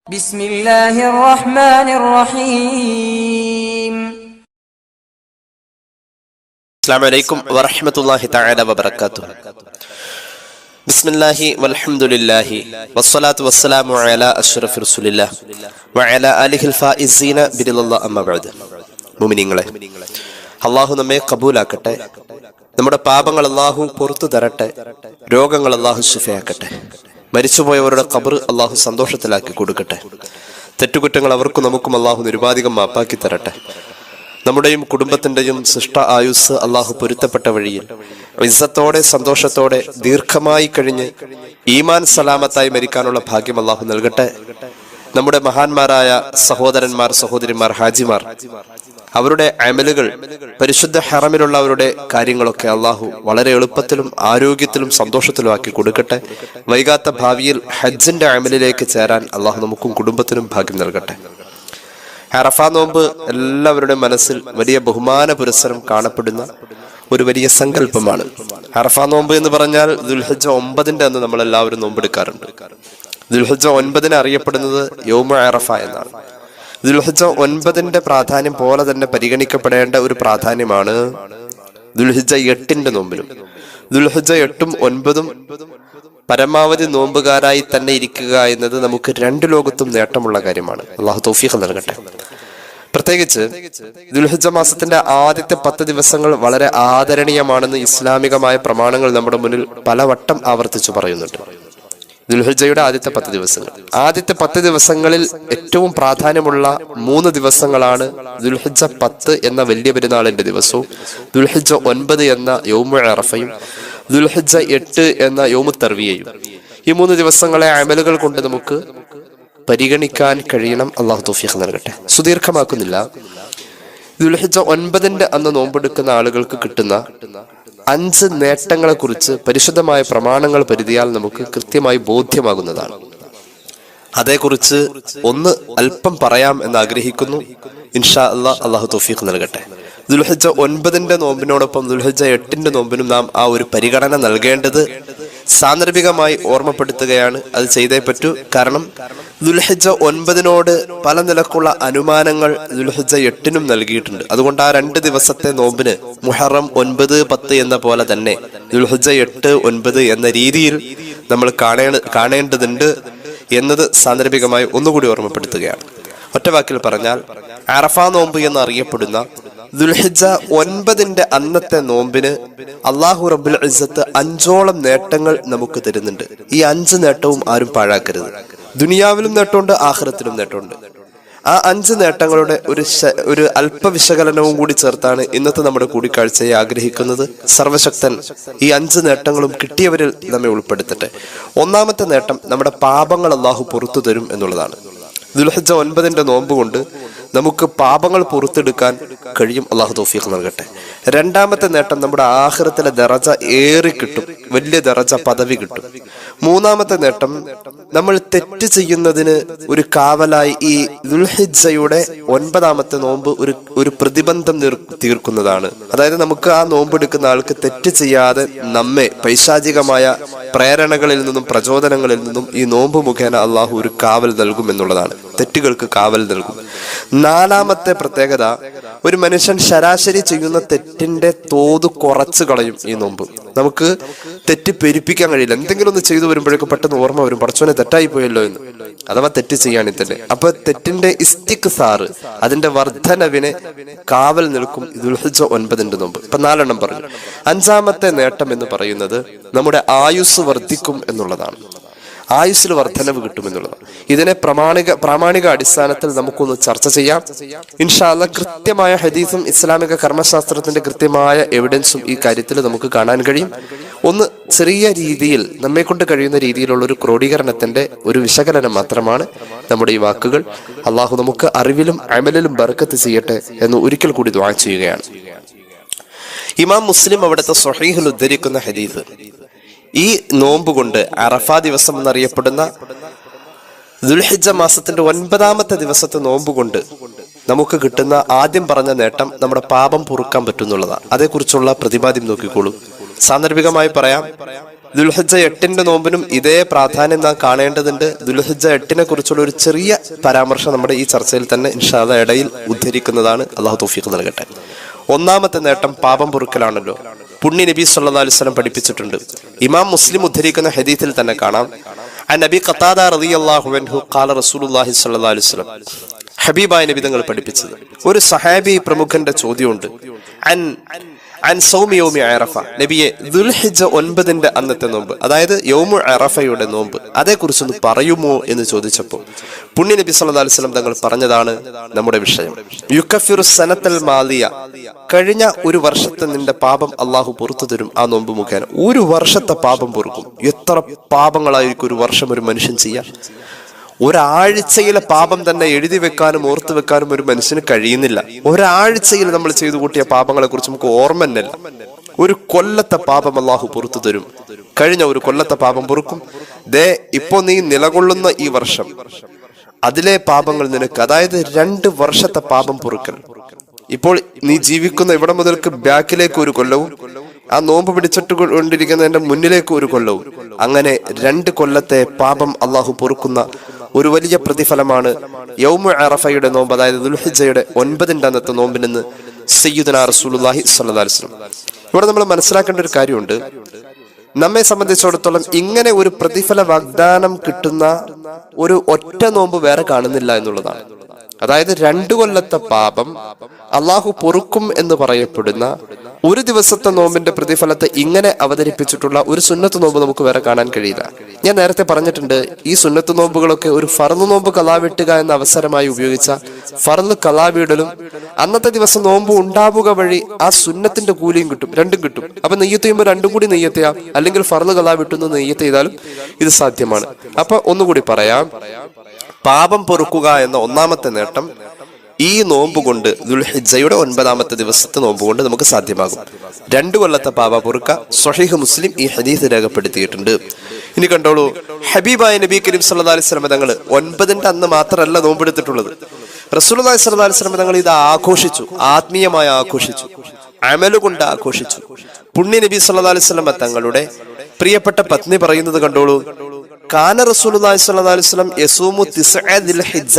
بسم الله الرحمن الرحيم. السلام عليكم ورحمة الله تعالى وبركاته. بسم الله والحمد لله والصلاة والسلام على أشرف رسول الله وعلى آله الفائزين برضا الله أما بعد. മുഅ്മിനീങ്ങളെ, അല്ലാഹു നമ്മെ കബൂലാക്കട്ടെ. നമ്മുടെ പാപങ്ങൾ അല്ലാഹു പുറത്തു തരട്ടെ. രോഗങ്ങൾ അല്ലാഹു ശിഫയാക്കട്ടെ. മരിച്ചുപോയവരുടെ ഖബർ അല്ലാഹു സന്തോഷത്തിലാക്കി കൊടുക്കട്ടെ. തെറ്റുകുറ്റങ്ങൾ അവർക്കും നമുക്കും അല്ലാഹു നിരുപാധികം മാപ്പാക്കി തരട്ടെ. നമ്മുടെയും കുടുംബത്തിന്റെയും സൃഷ്ട ആയുസ് അല്ലാഹു പൊരുത്തപ്പെട്ട വഴിയിൽ ഇസ്സത്തോടെ സന്തോഷത്തോടെ ദീർഘമായി കഴിഞ്ഞ് ഈമാൻ സലാമത്തായി മരിക്കാനുള്ള ഭാഗ്യം അല്ലാഹു നൽകട്ടെ. നമ്മുടെ മഹാന്മാരായ സഹോദരന്മാർ, സഹോദരിമാർ, ഹാജിമാർ, അവരുടെ അമലുകൾ, പരിശുദ്ധ ഹറമിലുള്ള അവരുടെ കാര്യങ്ങളൊക്കെ അള്ളാഹു വളരെ എളുപ്പത്തിലും ആരോഗ്യത്തിലും സന്തോഷത്തിലും ആക്കി കൊടുക്കട്ടെ. വൈകാത്ത ഭാവിയിൽ ഹജ്ജിന്റെ അമലിലേക്ക് ചേരാൻ അള്ളാഹു നമുക്കും കുടുംബത്തിനും ഭാഗ്യം നൽകട്ടെ. അറഫ നോമ്പ് എല്ലാവരുടെ മനസ്സിൽ വലിയ ബഹുമാന പുരസ്സരം കാണപ്പെടുന്ന ഒരു വലിയ സങ്കല്പമാണ്. അറഫ നോമ്പ് എന്ന് പറഞ്ഞാൽ ദുൽഹിജ്ജ 9 അന്ന് നമ്മൾ എല്ലാവരും നോമ്പെടുക്കാറുണ്ട്. ദുൽഹിജ്ജ 9 അറിയപ്പെടുന്നത് യൗമ അറഫ എന്നാണ്. ദുൽഹിജ്ജ 9 പ്രാധാന്യം പോലെ തന്നെ പരിഗണിക്കപ്പെടേണ്ട ഒരു പ്രാധാന്യമാണ് ദുൽഹിജ്ജ 8 നോമ്പിനും. ദുൽഹിജ്ജ 8ഉം 9ഉം പരമാവധി നോമ്പുകാരായി തന്നെ ഇരിക്കുക എന്നത് നമുക്ക് രണ്ട് ലോകത്തും നേട്ടമുള്ള കാര്യമാണ്. അള്ളാഹു തൗഫീഖ് നൽകട്ടെ. പ്രത്യേകിച്ച് ദുൽഹിജ്ജ മാസത്തിന്റെ ആദ്യത്തെ 10 ദിവസങ്ങൾ വളരെ ആദരണീയമാണെന്ന് ഇസ്ലാമികമായ പ്രമാണങ്ങൾ നമ്മുടെ മുന്നിൽ പലവട്ടം ആവർത്തിച്ചു പറയുന്നുണ്ട്. ദുൽഹിജ്ജയുടെ ആദ്യത്തെ 10 ദിവസങ്ങൾ, ആദ്യത്തെ 10 ദിവസങ്ങളിൽ ഏറ്റവും പ്രാധാന്യമുള്ള 3 ദിവസങ്ങളാണ് ദുൽഹിജ്ജ 10 എന്ന വലിയ പെരുന്നാളിന്റെ ദിവസവും, ദുൽഹിജ്ജ 9 എന്ന യൗമു അറഫയും, ദുൽഹിജ്ജ 8 എന്ന യൗമു തർവിയയും. ഈ 3 ദിവസങ്ങളെ അമലുകൾ കൊണ്ട് നമുക്ക് പരിഗണിക്കാൻ കഴിയണം. അള്ളാഹു തൗഫീഖ് നൽകട്ടെ. സുദീർഘമാക്കുന്നില്ല. ദുൽഹിജ്ജ 9 അന്ന് നോമ്പെടുക്കുന്ന ആളുകൾക്ക് കിട്ടുന്ന 5 നേട്ടങ്ങളെ കുറിച്ച് പരിശുദ്ധമായ പ്രമാണങ്ങൾ പരിധിയാൽ നമുക്ക് കൃത്യമായി ബോധ്യമാകുന്നതാണ്. അതേക്കുറിച്ച് ഒന്ന് അല്പം പറയാം എന്ന് ആഗ്രഹിക്കുന്നു. ഇൻഷാ അല്ലാഹ്, അള്ളാഹു തൗഫീഖ് നൽകട്ടെ. ദുൽഹിജ്ജ 9 നോമ്പിനോടൊപ്പം ദുൽഹിജ്ജ 8 നോമ്പിനും നാം ആ ഒരു പരിഗണന നൽകേണ്ടത് സാന്ദർഭികമായി ഓർമ്മപ്പെടുത്തുകയാണ്. അത് ചെയ്തേ പറ്റൂ. കാരണം ദുൽഹിജ്ജ 9 പല നിലക്കുള്ള അനുമാനങ്ങൾ ദുൽഹിജ്ജ 8 നൽകിയിട്ടുണ്ട്. അതുകൊണ്ട് ആ 2 ദിവസത്തെ നോമ്പിന് മുഹറം 9, 10 എന്ന പോലെ തന്നെ ദുൽഹിജ്ജ 8, 9 എന്ന രീതിയിൽ നമ്മൾ കാണേണ്ടതുണ്ട് എന്നത് സാന്ദർഭികമായി ഒന്നുകൂടി ഓർമ്മപ്പെടുത്തുകയാണ്. ഒറ്റ വാക്കിൽ പറഞ്ഞാൽ, അറഫ നോമ്പ് എന്നറിയപ്പെടുന്ന ദുൽഹിജ്ജ 9 അന്നത്തെ നോമ്പിന് അല്ലാഹു റബ്ബുൽ ഇസ്സത്ത് 5ഓളം നേട്ടങ്ങൾ നമുക്ക് തരുന്നുണ്ട്. ഈ 5 നേട്ടവും ആരും പാഴാക്കരുത്. ദുനിയാവിലും നേട്ടമുണ്ട്, ആഖിറത്തിലും നേട്ടമുണ്ട്. ആ 5 നേട്ടങ്ങളുടെ ഒരു അല്പ വിശകലനവും കൂടി ചേർത്താണ് ഇന്നത്തെ നമ്മുടെ കൂടിക്കാഴ്ചയെ ആഗ്രഹിക്കുന്നത്. സർവശക്തൻ ഈ 5 നേട്ടങ്ങളും കിട്ടിയവരിൽ നമ്മെ ഉൾപ്പെടുത്തട്ടെ. ഒന്നാമത്തെ നേട്ടം, നമ്മുടെ പാപങ്ങൾ അല്ലാഹു പുറത്തു തരും എന്നുള്ളതാണ്. ദുൽഹിജ്ജ 9 നോമ്പ് കൊണ്ട് നമുക്ക് പാപങ്ങൾ പുറത്തെടുക്കാൻ കഴിയും. അള്ളാഹു തൗഫീഖ് നൽകട്ടെ. രണ്ടാമത്തെ നേട്ടം, നമ്മുടെ ആഖിറത്തിലെ ദറജ ഏറി കിട്ടും, വലിയ ദറജ പദവി കിട്ടും. മൂന്നാമത്തെ നേട്ടം, നമ്മൾ തെറ്റ് ചെയ്യുന്നതിന് ഒരു കാവലായി ഈ ദുൽഹിജ്ജയുടെ 9 നോമ്പ് ഒരു പ്രതിബന്ധം തീർക്കുന്നതാണ്. അതായത് നമുക്ക് ആ നോമ്പെടുക്കുന്ന ആൾക്ക് തെറ്റ് ചെയ്യാതെ നമ്മെ പൈശാചികമായ പ്രേരണകളിൽ നിന്നും പ്രചോദനങ്ങളിൽ നിന്നും ഈ നോമ്പ് മുഖേന അള്ളാഹു ഒരു കാവൽ നൽകും എന്നുള്ളതാണ്. തെറ്റുകൾക്ക് കാവൽ നൽകും. നാലാമത്തെ പ്രത്യേകത, ഒരു മനുഷ്യൻ ശരാശരി ചെയ്യുന്ന തെറ്റിന്റെ തോത് കുറച്ച് കളയും ഈ നോമ്പ്. നമുക്ക് തെറ്റ് പെരുപ്പിക്കാൻ കഴിയില്ല. എന്തെങ്കിലും ഒന്ന് ചെയ്തു വരുമ്പോഴേക്കും പെട്ടെന്ന് ഓർമ്മ വരും, പടച്ചോനെ തെറ്റായി പോയല്ലോ എന്ന്, അഥവാ തെറ്റ് ചെയ്യാണെങ്കിൽ തന്നെ. അപ്പൊ തെറ്റിന്റെ ഇസ്തിക്സാറ്, അതിന്റെ വർധനവിനെ കാവൽ നിൽക്കും ദുൽഹിജ്ജ 9 നോമ്പ്. ഇപ്പൊ 4 പറഞ്ഞു. 5ാമത്തെ നേട്ടം എന്ന് പറയുന്നത് നമ്മുടെ ആയുസ് വർദ്ധിക്കും എന്നുള്ളതാണ്. ആയുസ്സിൽ വർധനവ് കിട്ടുമെന്നുള്ളതാണ്. ഇതിനെ പ്രാമാണിക അടിസ്ഥാനത്തിൽ നമുക്കൊന്ന് ചർച്ച ചെയ്യാം ഇൻഷാ അല്ലാഹ്. കൃത്യമായ ഹദീസും ഇസ്ലാമിക കർമ്മശാസ്ത്രത്തിന്റെ കൃത്യമായ എവിഡൻസും ഈ കാര്യത്തിൽ നമുക്ക് കാണാൻ കഴിയും. ഒന്ന് ചെറിയ രീതിയിൽ നമ്മെ കൊണ്ട് കഴിയുന്ന രീതിയിലുള്ള ഒരു ക്രോഡീകരണത്തിന്റെ ഒരു വിശകലനം മാത്രമാണ് നമ്മുടെ ഈ വാക്കുകൾ. അള്ളാഹു നമുക്ക് അറിവിലും അമലിലും ബർക്കത്ത് ചെയ്യട്ടെ എന്ന് ഒരിക്കൽ കൂടി ദുആ ചെയ്യുകയാണ്. ഇമാം മുസ്ലിം അവിടുത്തെ സ്വഹീഹിൽ ഉദ്ധരിക്കുന്ന ഹദീസ്, ഈ നോമ്പ് കൊണ്ട് അറഫ ദിവസം എന്നറിയപ്പെടുന്ന ദുൽഹിജ്ജ മാസത്തിന്റെ 9 ദിവസത്തെ നോമ്പ് കൊണ്ട് നമുക്ക് കിട്ടുന്ന ആദ്യം പറഞ്ഞ നേട്ടം നമ്മുടെ പാപം പൊറുക്കാൻ പറ്റുന്നുള്ളതാണ്. അതേക്കുറിച്ചുള്ള പ്രതിപാദ്യം നോക്കിക്കോളൂ. സാന്ദർഭികമായി പറയാം, ദുൽഹിജ്ജ 8-ന്റെ നോമ്പിനും ഇതേ പ്രാധാന്യം നാം കാണേണ്ടതുണ്ട്. ദുൽഹിജ്ജ 8-നെ കുറിച്ചുള്ള ഒരു ചെറിയ പരാമർശം നമ്മുടെ ഈ ചർച്ചയിൽ തന്നെ ഇൻഷാ അല്ലാഹ് ഇടയിൽ ഉദ്ധരിക്കുന്നതാണ്. അള്ളാഹു തൗഫീഖ് നൽകട്ടെ. ഒന്നാമത്തെ നേട്ടം പാപം പൊറുക്കലാണല്ലോ. പുണ്യ നബി സല്ലല്ലാഹു അലൈഹി വസല്ലം പഠിപ്പിച്ചിട്ടുണ്ട്. ഇമാം മുസ്ലിം ഉദ്ധരിക്കുന്ന ഹദീസിൽ തന്നെ കാണാം, അൻ നബി ഖതാദ റളിയല്ലാഹു അൻഹു ഖാല റസൂലുള്ളാഹി സ്വല്ലല്ലാഹു അലൈഹി വസല്ലം, ഹബീബായ നബി തങ്ങൾ പഠിപ്പിച്ചത്. ഒരു സഹാബി പ്രമുഖന്റെ ചോദ്യമുണ്ട്, അൻ സൗമി യൗമി അറഫ, നബിയെ ദുൽഹിജ്ജ 9-ന്റെ അന്നത്തെ നോമ്പ്, അതായത് യൗമു അറഫയുടെ നോമ്പ്, അതേക്കുറിച്ചൊന്ന് പറയുമോ എന്ന് ചോദിച്ചപ്പോൾ പുണ്യ നബി സല്ലല്ലാഹു അലൈഹി വസല്ലം തങ്ങൾ പറഞ്ഞതാണ് നമ്മുടെ വിഷയം. യുകഫിറു സനത്തൽ മാലിയ, കഴിഞ്ഞ ഒരു വർഷത്തെ നിന്റെ പാപം അള്ളാഹു പുറത്തു തരും ആ നോമ്പ് മുഖേന. ഒരു വർഷത്തെ പാപം പൊറുക്കും. എത്ര പാപങ്ങളായിരിക്കും ഒരു വർഷം ഒരു മനുഷ്യൻ ചെയ്യാൻ? ഒരാഴ്ചയിലെ പാപം തന്നെ എഴുതി വെക്കാനും ഓർത്തു വെക്കാനും ഒരു മനുഷ്യന് കഴിയുന്നില്ല. ഒരാഴ്ചയിൽ നമ്മൾ ചെയ്തു കൂട്ടിയ പാപങ്ങളെ കുറിച്ച് നമുക്ക് ഓർമ്മ തന്നെയില്ല. ഒരു കൊല്ലത്തെ പാപം അള്ളാഹു പുറത്തു തരും. കഴിഞ്ഞ ഒരു കൊല്ലത്തെ പാപം പൊറുക്കും. ദേ ഇപ്പോ നീ നിലകൊള്ളുന്ന ഈ വർഷം, അതിലെ പാപങ്ങൾ നിനക്ക്, അതായത് 2 വർഷത്തെ പാപം പൊറുക്കൽ. ഇപ്പോൾ നീ ജീവിക്കുന്ന ഇവിടെ മുതൽക്ക് ബാക്കിലേക്ക് ഒരു കൊല്ലവും, ആ നോമ്പ് പിടിച്ചിട്ട് കൊണ്ടിരിക്കുന്നതിന്റെ മുന്നിലേക്ക് ഒരു കൊല്ലവും, അങ്ങനെ 2 കൊല്ലത്തെ പാപം അള്ളാഹു പൊറുക്കുന്ന ഒരു വലിയ പ്രതിഫലമാണ് യൗമു അറഫയുടെ നോമ്പ്, അതായത് ദുൽഹിജ്ജയുടെ 9-ന്റെ അന്നത്തെ നോമ്പിൽ നിന്ന് സയ്യിദുനാ റസൂലുള്ളാഹി സ്വല്ലല്ലാഹു അലൈഹി വസല്ലം. ഇവിടെ നമ്മൾ മനസ്സിലാക്കേണ്ട ഒരു കാര്യമുണ്ട്. നമ്മെ സംബന്ധിച്ചിടത്തോളം ഇങ്ങനെ ഒരു പ്രതിഫല വാഗ്ദാനം കിട്ടുന്ന ഒരു ഒറ്റ നോമ്പ് വേറെ കാണുന്നില്ല എന്നുള്ളതാണ്. അതായത് 2 കൊല്ലത്തെ പാപം അള്ളാഹു പൊറുക്കും എന്ന് പറയപ്പെടുന്ന ഒരു ദിവസത്തെ നോമ്പിന്റെ പ്രതിഫലത്തെ ഇങ്ങനെ അവതരിപ്പിച്ചിട്ടുള്ള ഒരു സുന്നത്ത് നോമ്പ് നമുക്ക് വേറെ കാണാൻ കഴിയില്ല. ഞാൻ നേരത്തെ പറഞ്ഞിട്ടുണ്ട്, ഈ സുന്നത്ത് നോമ്പുകളൊക്കെ ഒരു ഫർള് നോമ്പ് കളാവിട്ടുക എന്ന അവസരമായി ഉപയോഗിച്ച ഫർള് കളാവിടലും അന്നത്തെ ദിവസം നോമ്പ് ഉണ്ടാവുക വഴി ആ സുന്നത്തിന്റെ കൂലിയും കിട്ടും, 2ഉം കിട്ടും. അപ്പൊ നെയ്യത്ത് ചെയ്യുമ്പോൾ 2ഉം കൂടി നെയ്യത്ത് ചെയ്യാം, അല്ലെങ്കിൽ ഫർള് കളാവിട്ടുന്ന നെയ്യത്ത് ചെയ്താലും ഇത് സാധ്യമാണ്. അപ്പൊ ഒന്നുകൂടി പറയാം, പാപം പൊറുക്കുക എന്ന ഒന്നാമത്തെ നേട്ടം ഈ നോമ്പ് കൊണ്ട്, ദുൽഹിജ്ജയുടെ 9-ാമത്തെ ദിവസത്തെ നോമ്പ് കൊണ്ട് നമുക്ക് സാധ്യമാകും. 2 കൊല്ലത്തെ പാപ പൊറുക്ക. സ്വഹീഹ് മുസ്ലിം ഈ ഹദീസ് രേഖപ്പെടുത്തിയിട്ടുണ്ട്. ഇനി കണ്ടോളൂ, ഹബീബായ നബി കരീം സല്ലല്ലാഹു അലൈഹി വസല്ലം തങ്ങൾ 9-ന്റെ അന്ന് മാത്രമല്ല നോമ്പെടുത്തിട്ടുള്ളത്. റസൂലുള്ളാഹി സ്വല്ലല്ലാഹു അലൈഹി വസല്ലം തങ്ങൾ ഇത് ആഘോഷിച്ചു, ആത്മീയമായി ആഘോഷിച്ചു, അമല് കൊണ്ട് ആഘോഷിച്ചു. പുണ്യ നബി സല്ലല്ലാഹു അലൈഹി വസല്ലം തങ്ങളുടെ പ്രിയപ്പെട്ട പത്നി പറയുന്നത് കണ്ടോളൂ, കാന റസൂലുള്ളാഹി സ്വല്ലല്ലാഹു അലൈഹി വസല്ലം യസൂമു 9 ദുൽഹിജ്ജ,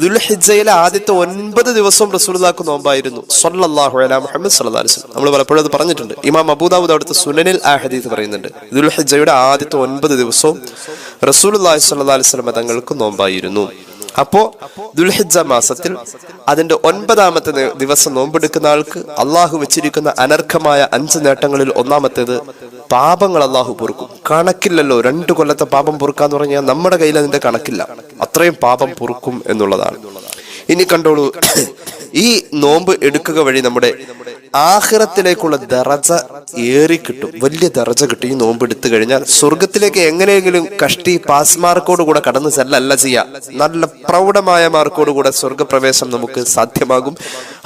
ദുൽഹിജ്ജയിലെ ആദ്യത്തെ 9 ദിവസവും റസൂലുള്ളാഹിക്ക് നോമ്പായിരുന്നു. സ്വല്ലല്ലാഹു അലൈഹി മുഹമ്മദ് സ്വല്ലല്ലാഹു അലൈഹി വസല്ലം. നമ്മൾ പലപ്പോഴും അത് പറഞ്ഞിട്ടുണ്ട്. ഇമാം അബൂദാവൂദ് അവിടുത്തെ സുനനിൽ ആ ഹദീസ് പറയുന്നുണ്ട്, ദുൽഹിജ്ജയുടെ ആദ്യത്തെ 9 ദിവസവും റസൂലുള്ളാഹി സ്വല്ലല്ലാഹു അലൈഹി വസല്ലം തങ്ങൾക്ക് നോമ്പായിരുന്നു. അപ്പോ ദുൽഹിജ്ജ മാസത്തിൽ അതിന്റെ 9-ാമത്തെ ദിവസം നോമ്പെടുക്കുന്ന ആൾക്ക് അള്ളാഹു വെച്ചിരിക്കുന്ന അനർഘമായ 5 നേട്ടങ്ങളിൽ ഒന്നാമത്തേത് പാപങ്ങൾ അള്ളാഹു പൊറുക്കും. കണക്കില്ലല്ലോ, 2 കൊല്ലത്തെ പാപം പൊറുക്കാന്ന് പറഞ്ഞാൽ നമ്മുടെ കയ്യിൽ അതിന്റെ കണക്കില്ല, അത്രയും പാപം പൊറുക്കും എന്നുള്ളതാണ്. ഇനി കണ്ടോളൂ, ഈ നോമ്പ് എടുക്കുക വഴി നമ്മുടെ ആഖിറത്തിലേക്കുള്ള ദറജ ഏറി കിട്ടും, വലിയ ദറജ കിട്ടും. ഈ നോമ്പ് എടുത്തു കഴിഞ്ഞാൽ സ്വർഗത്തിലേക്ക് എങ്ങനെയെങ്കിലും കഷ്ടി പാസ് മാർക്കോട് കൂടെ കടന്നു ചെല്ലല്ല ചെയ്യാ, നല്ല പ്രൗഢമായ മാർക്കോട് കൂടെ സ്വർഗപ്രവേശം നമുക്ക് സാധ്യമാകും.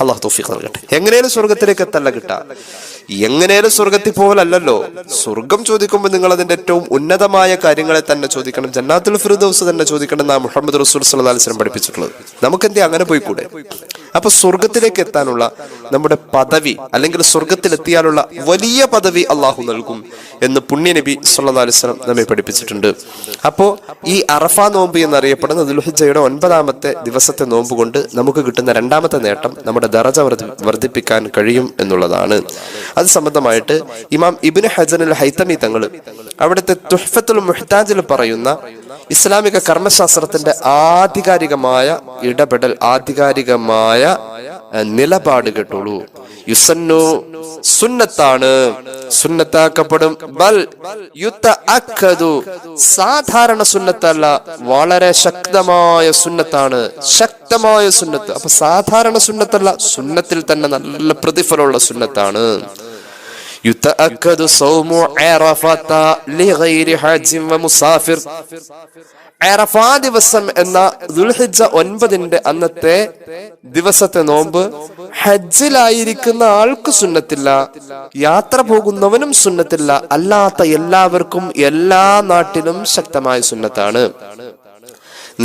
അല്ലാഹു തൗഫീഖ് നൽകട്ടെ. എങ്ങനെയും സ്വർഗത്തിലേക്ക് എത്തല്ല കിട്ടാ, എങ്ങനെയും സ്വർഗത്തിൽ പോകലല്ലോ. സ്വർഗം ചോദിക്കുമ്പോൾ നിങ്ങൾ അതിന്റെ ഏറ്റവും ഉന്നതമായ കാര്യങ്ങളെ തന്നെ ചോദിക്കണം, ജന്നാത്തുൽ ഫിർദൗസ് തന്നെ ചോദിക്കണം എന്നാണ് മുഹമ്മദ് റസൂൽ സ്വല്ലല്ലാഹു അലൈഹി വസല്ലം പഠിപ്പിച്ചിട്ടുള്ളത്. നമുക്കെന്തേ അങ്ങനെ പോയിക്കൂടെ? അപ്പൊ സ്വർഗത്തിലേക്ക് എത്താനുള്ള നമ്മുടെ പദവി, അല്ലെങ്കിൽ സ്വർഗത്തിലെത്തിയാലുള്ള വലിയ പദവി അള്ളാഹു നൽകും എന്ന് പുണ്യ നബി സല്ലല്ലാഹു അലൈഹി വസല്ലം നമ്മെ പഠിപ്പിച്ചിട്ടുണ്ട്. അപ്പോ ഈ അറഫ നോമ്പ് എന്നറിയപ്പെടുന്ന ദുൽഹിജ്ജയുടെ 9-ാമത്തെ ദിവസത്തെ നോമ്പ് കൊണ്ട് നമുക്ക് കിട്ടുന്ന 2-ാമത്തെ നേട്ടം നമ്മുടെ ദറജ വർദ്ധിപ്പിക്കാൻ കഴിയും എന്നുള്ളതാണ്. അത് സംബന്ധമായിട്ട് ഇമാം ഇബ്നു ഹജറുൽ ഹൈതമി തങ്ങൾ അവിടുത്തെ തുഹ്ഫത്തുൽ മുഹ്താജിൽ പറയുന്ന ഇസ്ലാമിക കർമ്മശാസ്ത്രത്തിന്റെ ആധികാരികമായ ഇടപെടൽ, ആധികാരികമായ നിലപാട് കേട്ടോളൂ. യുസന്നു, സുന്നത്താണ്, സുന്നത്താക്കപ്പെടും. ബൽ യുതഅക്കദു, സാധാരണ സുന്നത്തല്ല, വളരെ ശക്തമായ സുന്നത്താണ്, ശക്തമായ സുന്നത്ത്. അപ്പൊ സാധാരണ സുന്നത്തല്ല, സുന്നത്തിൽ തന്നെ നല്ല പ്രതിഫലമുള്ള സുന്നത്താണ്. യുതഅക്കദു സൗമു അറഫത ലിഗൈരി ഹജ്ജിൻ വമുസാഫിർ, അറഫാ ദിവസം എന്ന ദുൽഹിജ്ജ 9-ന്റെ അന്നത്തെ ദിവസത്തെ നോമ്പ് ഹജ്ജിലായിരിക്കുന്ന ആൾക്ക് സുന്നത്തില്ല, യാത്ര പോകുന്നവനും സുന്നത്തില്ല, അല്ലാത്ത എല്ലാവർക്കും എല്ലാ നാട്ടിലും ശക്തമായ സുന്നത്താണ്.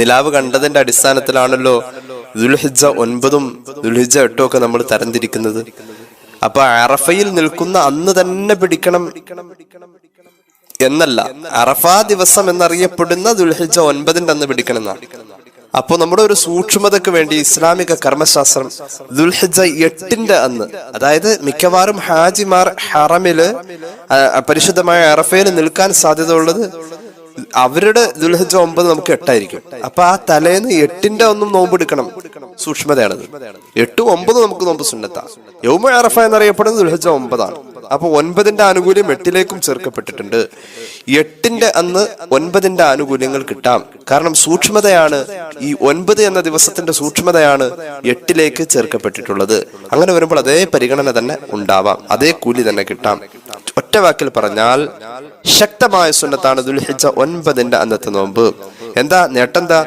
നിലാവ് കണ്ടതിന്റെ അടിസ്ഥാനത്തിലാണല്ലോ ദുൽഹിജ്ജ 9-ഉം ദുൽഹിജ്ജ 8-ഉം ഒക്കെ നമ്മൾ തരംതിരിക്കുന്നത്. അപ്പൊ അറഫയിൽ നിൽക്കുന്ന അന്ന് തന്നെ പിടിക്കണം എന്നല്ല, അറഫാ ദിവസം എന്നറിയപ്പെടുന്ന ദുൽഹിജ്ജ 9 അന്ന് പിടിക്കണമെന്നാണ്. അപ്പൊ നമ്മുടെ ഒരു സൂക്ഷ്മതയ്ക്ക് വേണ്ടി ഇസ്ലാമിക കർമ്മശാസ്ത്രം ദുൽഹിജ്ജ 8 അന്ന്, അതായത് മിക്കവാറും ഹാജിമാർ ഹറമില് പരിശുദ്ധമായ അറഫയിൽ നിൽക്കാൻ സാധ്യത ഉള്ളത് അവരുടെ ദുൽഹിജ്ജ 9 നമുക്ക് 8 ആയിരിക്കും. അപ്പൊ ആ തലേന്ന് 8 ഒന്നും നോമ്പെടുക്കണം, സൂക്ഷ്മതയാണത്. 8, 9 നമുക്ക് നോമ്പ് സുന്നത്താണ്. യൗമ അറഫ എന്നറിയപ്പെടുന്നത് ദുൽഹിജ്ജ 9 അപ്പൊ 9 ആനുകൂല്യം 8 ചേർക്കപ്പെട്ടിട്ടുണ്ട്. 8 അന്ന് 9 ആനുകൂല്യങ്ങൾ കിട്ടാം. കാരണം സൂക്ഷ്മതയാണ് ഈ 9 എന്ന ദിവസത്തിന്റെ സൂക്ഷ്മതയാണ് 8 ചേർക്കപ്പെട്ടിട്ടുള്ളത്. അങ്ങനെ വരുമ്പോൾ അതേ പരിഗണന തന്നെ ഉണ്ടാവാം, അതേ കൂലി തന്നെ കിട്ടാം. ഒറ്റ വാക്കിൽ പറഞ്ഞാൽ ശക്തമായ സുന്നത്താണ് ദുൽഹിജ്ജ 9 അന്നത്തെ നോമ്പ്. എന്താ നേട്ടെന്താ?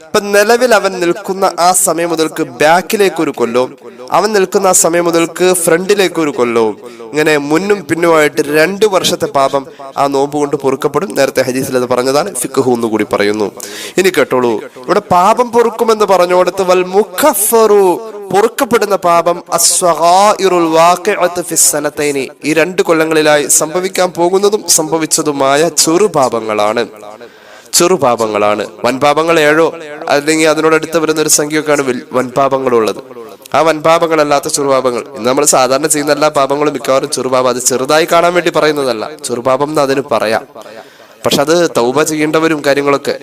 ഇപ്പൊ നിലവിൽ അവൻ നിൽക്കുന്ന ആ സമയം മുതൽക്ക് ബാക്കിലേക്ക് ഒരു കൊല്ലവും, അവൻ നിൽക്കുന്ന ആ സമയം മുതൽക്ക് ഫ്രണ്ടിലേക്ക് ഒരു കൊല്ലവും, ഇങ്ങനെ മുന്നും പിന്നുമായിട്ട് 2 വർഷത്തെ പാപം ആ നോമ്പ് കൊണ്ട് പൊറുക്കപ്പെടും. നേരത്തെ ഹദീസിൽ അത് പറഞ്ഞതാണ്, ഫിഖ്ഹു എന്ന് കൂടി പറയുന്നു. ഇനി കേട്ടോളൂ, ഇവിടെ പാപം പൊറുക്കുമെന്ന് പറഞ്ഞോടത്ത് വൽ മുഖഫറു, പൊറുക്കപ്പെടുന്ന പാപം അസ്വഗായിറുൽ വാഖിഅതു ഫിസ്സനതൈനി, ഈ 2 കൊല്ലങ്ങളിലായി സംഭവിക്കാൻ പോകുന്നതും സംഭവിച്ചതുമായ ചെറുപാപങ്ങളാണ്. വൻപാപങ്ങൾ 7 അല്ലെങ്കിൽ അതിനോടടുത്ത് വരുന്ന ഒരു സംഖ്യയൊക്കെയാണ് വൻപാപങ്ങളുള്ളത്. ആ വൻപാപങ്ങളല്ലാത്ത ചെറുപാപങ്ങൾ, ഇന്ന് നമ്മൾ സാധാരണ ചെയ്യുന്ന എല്ലാ പാപങ്ങളും മിക്കവാറും ചെറുപാപം. അത് ചെറുതായി കാണാൻ വേണ്ടി പറയുന്നതല്ല, ചെറുപാപം എന്ന് അതിന് പറയാം. പക്ഷെ അത് തൗബ ചെയ്യേണ്ടവരും കാര്യങ്ങളൊക്കെ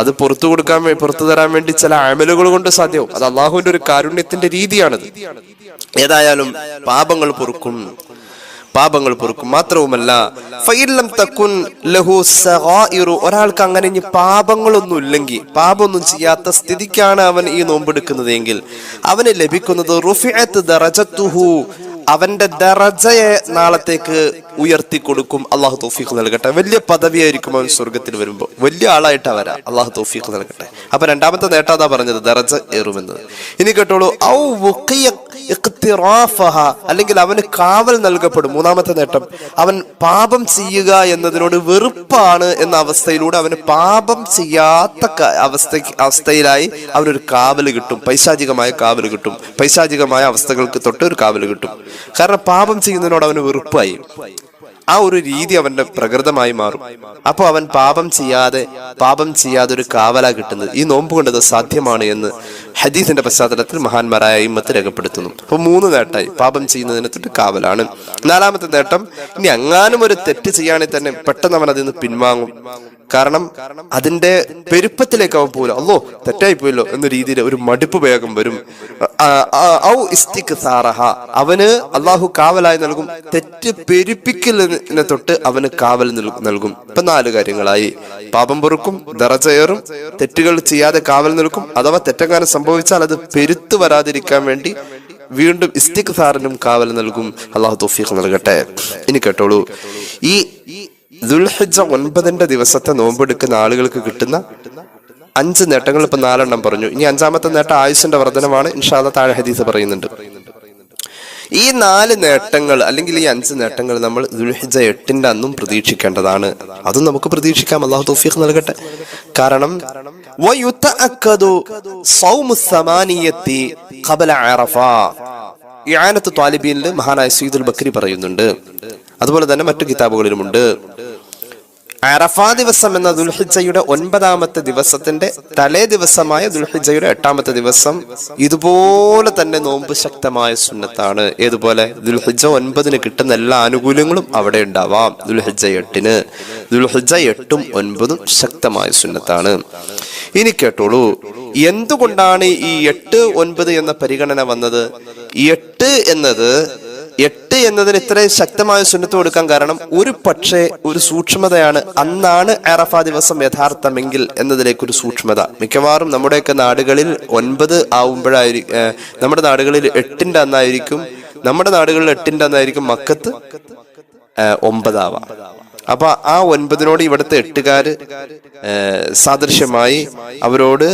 അത് പുറത്തു തരാൻ വേണ്ടി ചില അമലുകൾ കൊണ്ട് സാധ്യവും. അത് അള്ളാഹുവിന്റെ ഒരു കാരുണ്യത്തിന്റെ രീതിയാണത്. ഏതായാലും പാപങ്ങൾ പൊറുക്കും. മാത്രവുമല്ല ഫഇല്ലം തകുൻ ലഹു സഗായിറു, ഒരാൾക്ക് അങ്ങനെ ഇനി പാപങ്ങളൊന്നും ഇല്ലെങ്കിൽ, പാപമൊന്നും ചെയ്യാത്ത സ്ഥിതിക്കാണ് അവൻ ഈ നോമ്പെടുക്കുന്നതെങ്കിൽ അവന് ലഭിക്കുന്നത് റുഫിഅത്ത് ദറജത്തുഹു, അവന്റെ ദറജയെ നാളത്തേക്ക് ഉയർത്തി കൊടുക്കും. അള്ളാഹു തൗഫീഖ് നൽകട്ടെ. വലിയ പദവിയായിരിക്കും അവൻ സ്വർഗത്തിൽ വരുമ്പോൾ, വലിയ ആളായിട്ടാ വരാ. അള്ളാഹു തൗഫീഖ് നൽകട്ടെ. അപ്പൊ 2ാമത്തെ നേട്ടാതാ പറഞ്ഞത്, ദറജ ഏറുമെന്നത്. ഇനി കേട്ടോളൂ, ഔ വുഖിയ ഇഖ്തിറാഫഹ, അല്ലെങ്കിൽ അവന് കാവൽ നൽകപ്പെടും. 3ാമത്തെ നേട്ടം, അവൻ പാപം ചെയ്യുക എന്നതിനോട് വെറുപ്പാണ് എന്ന അവസ്ഥയിലൂടെ അവന് പാപം ചെയ്യാത്ത അവസ്ഥയിലായി അവനൊരു കാവല് കിട്ടും, പൈശാചികമായ കാവല് കിട്ടും. പൈശാചികമായ അവസ്ഥകൾക്ക് തൊട്ട് ഒരു കാവല് കിട്ടും. കാരണം പാപം ചെയ്യുന്നതിനോട് അവന് വെറുപ്പായി. ആ ഒരു രീതി അവന്റെ പ്രകൃതമായി മാറും. അപ്പൊ അവൻ പാപം ചെയ്യാതെ ഒരു കാവല കിട്ടുന്നത് ഈ നോമ്പ് കൊണ്ടത് സാധ്യമാണ് എന്ന് ഹദീസിന്റെ പശ്ചാത്തലത്തിൽ മഹാന്മാരായ അയിമ്മത്ത് രേഖപ്പെടുത്തുന്നു. അപ്പൊ 3 നേട്ടമായി, പാപം ചെയ്യുന്നതിനെ തൊട്ട് കാവലാണ്. 4ാമത്തെ നേട്ടം, ഇനി അങ്ങാനും ഒരു തെറ്റ് ചെയ്യുകയാണെങ്കിൽ തന്നെ പെട്ടെന്ന് അവൻ അതിൽ നിന്ന് പിൻവാങ്ങും. കാരണം അതിന്റെ പെരുപ്പത്തിലേക്ക് അവൻ പോലും അല്ലോ തെറ്റായി പോയല്ലോ എന്ന രീതിയിൽ ഒരു മടുപ്പ് വേഗം വരും. ഔ ഇസ്തിക്സാറഹ, അവന് അള്ളാഹു കാവലായി നൽകും. തെറ്റ് പെരുപ്പിക്കലിനെ തൊട്ട് അവന് കാവൽ നൽകും. ഇപ്പൊ 4 കാര്യങ്ങളായി. പാപം പൊറുക്കും, ദറജയേറും, തെറ്റുകൾ ചെയ്യാതെ കാവൽ നൽകും, അഥവാ തെറ്റെങ്ങാനും സംഭവിച്ചാൽ അത് പെരുത്തു വരാതിരിക്കാൻ വേണ്ടി വീണ്ടും ഇസ്തിക്സാറിനും കാവൽ നൽകും. അള്ളാഹു തൗഫീഖ് നൽകട്ടെ. ഇനി കേട്ടോളൂ, ഈ ദുൽഹിജ്ജ 9 ദിവസത്തെ നോമ്പെടുക്കുന്ന ആളുകൾക്ക് കിട്ടുന്ന 5 നേട്ടങ്ങൾ ഇപ്പൊ 4 പറഞ്ഞു. ഇനി 5ാമത്തെ നേട്ടം ആയുസ്സിന്റെ വർധനമാണ്. ഇൻഷാ അല്ലാഹ് താഴെ ഹദീസ് പറയുന്നുണ്ട്. ഈ 4 നേട്ടങ്ങൾ അല്ലെങ്കിൽ ഈ 5 നേട്ടങ്ങൾ നമ്മൾ ദുൽഹിജ്ജ 8 അന്നും പ്രതീക്ഷിക്കേണ്ടതാണ്. അതും നമുക്ക് പ്രതീക്ഷിക്കാം. അല്ലാഹു തൗഫീഖ് നൽകട്ടെ. കാരണം വയുതഅക്കദു സൗമു സമാനിയത്തി ഖബല അറഫ, ഇആനത്തു ത്വാലിബീനിൽ മഹാനായ സയ്യിദുൽ ബക്രി പറയുന്നുണ്ട്. അതുപോലെ തന്നെ മറ്റു കിതാബുകളിലുമുണ്ട്. അറഫ ദിവസം എന്ന ദുൽഹിജ്ജയുടെ 9ാമത്തെ ദിവസത്തിന്റെ തലേ ദിവസമായ ദുൽഹിജ്ജയുടെ 8ാമത്തെ ദിവസം ഇതുപോലെ തന്നെ നോമ്പ് ശക്തമായ സുന്നത്താണ്. ഏതുപോലെ? ദുൽഹിജ്ജ 9 കിട്ടുന്ന എല്ലാ ആനുകൂല്യങ്ങളും അവിടെ ഉണ്ടാവാം. ദുൽഹിജ്ജ 8ഉം 9ഉം ശക്തമായ സുന്നത്താണ്. ഇനി കേട്ടോളൂ, എന്തുകൊണ്ടാണ് ഈ 8, 9 എന്ന പരിഗണന വന്നത്? 8 എന്നതിന് ഇത്രയും ശക്തമായ സുന്നത്ത് കൊടുക്കാൻ കാരണം ഒരു പക്ഷേ ഒരു സൂക്ഷ്മതയാണ്. അന്നാണ് അറഫ ദിവസം യഥാർത്ഥമെങ്കിൽ എന്നതിലേക്കൊരു സൂക്ഷ്മത. മിക്കവാറും നമ്മുടെയൊക്കെ നാടുകളിൽ 9 ആവുമ്പോഴായിരിക്കും, നമ്മുടെ നാടുകളിൽ 8ന്റെ അന്നായിരിക്കും, മക്കത്ത് 9 ആവാം. അപ്പൊ ആ 9നോട് ഇവിടുത്തെ 8കാര് സാദൃശ്യമായി അവരോട്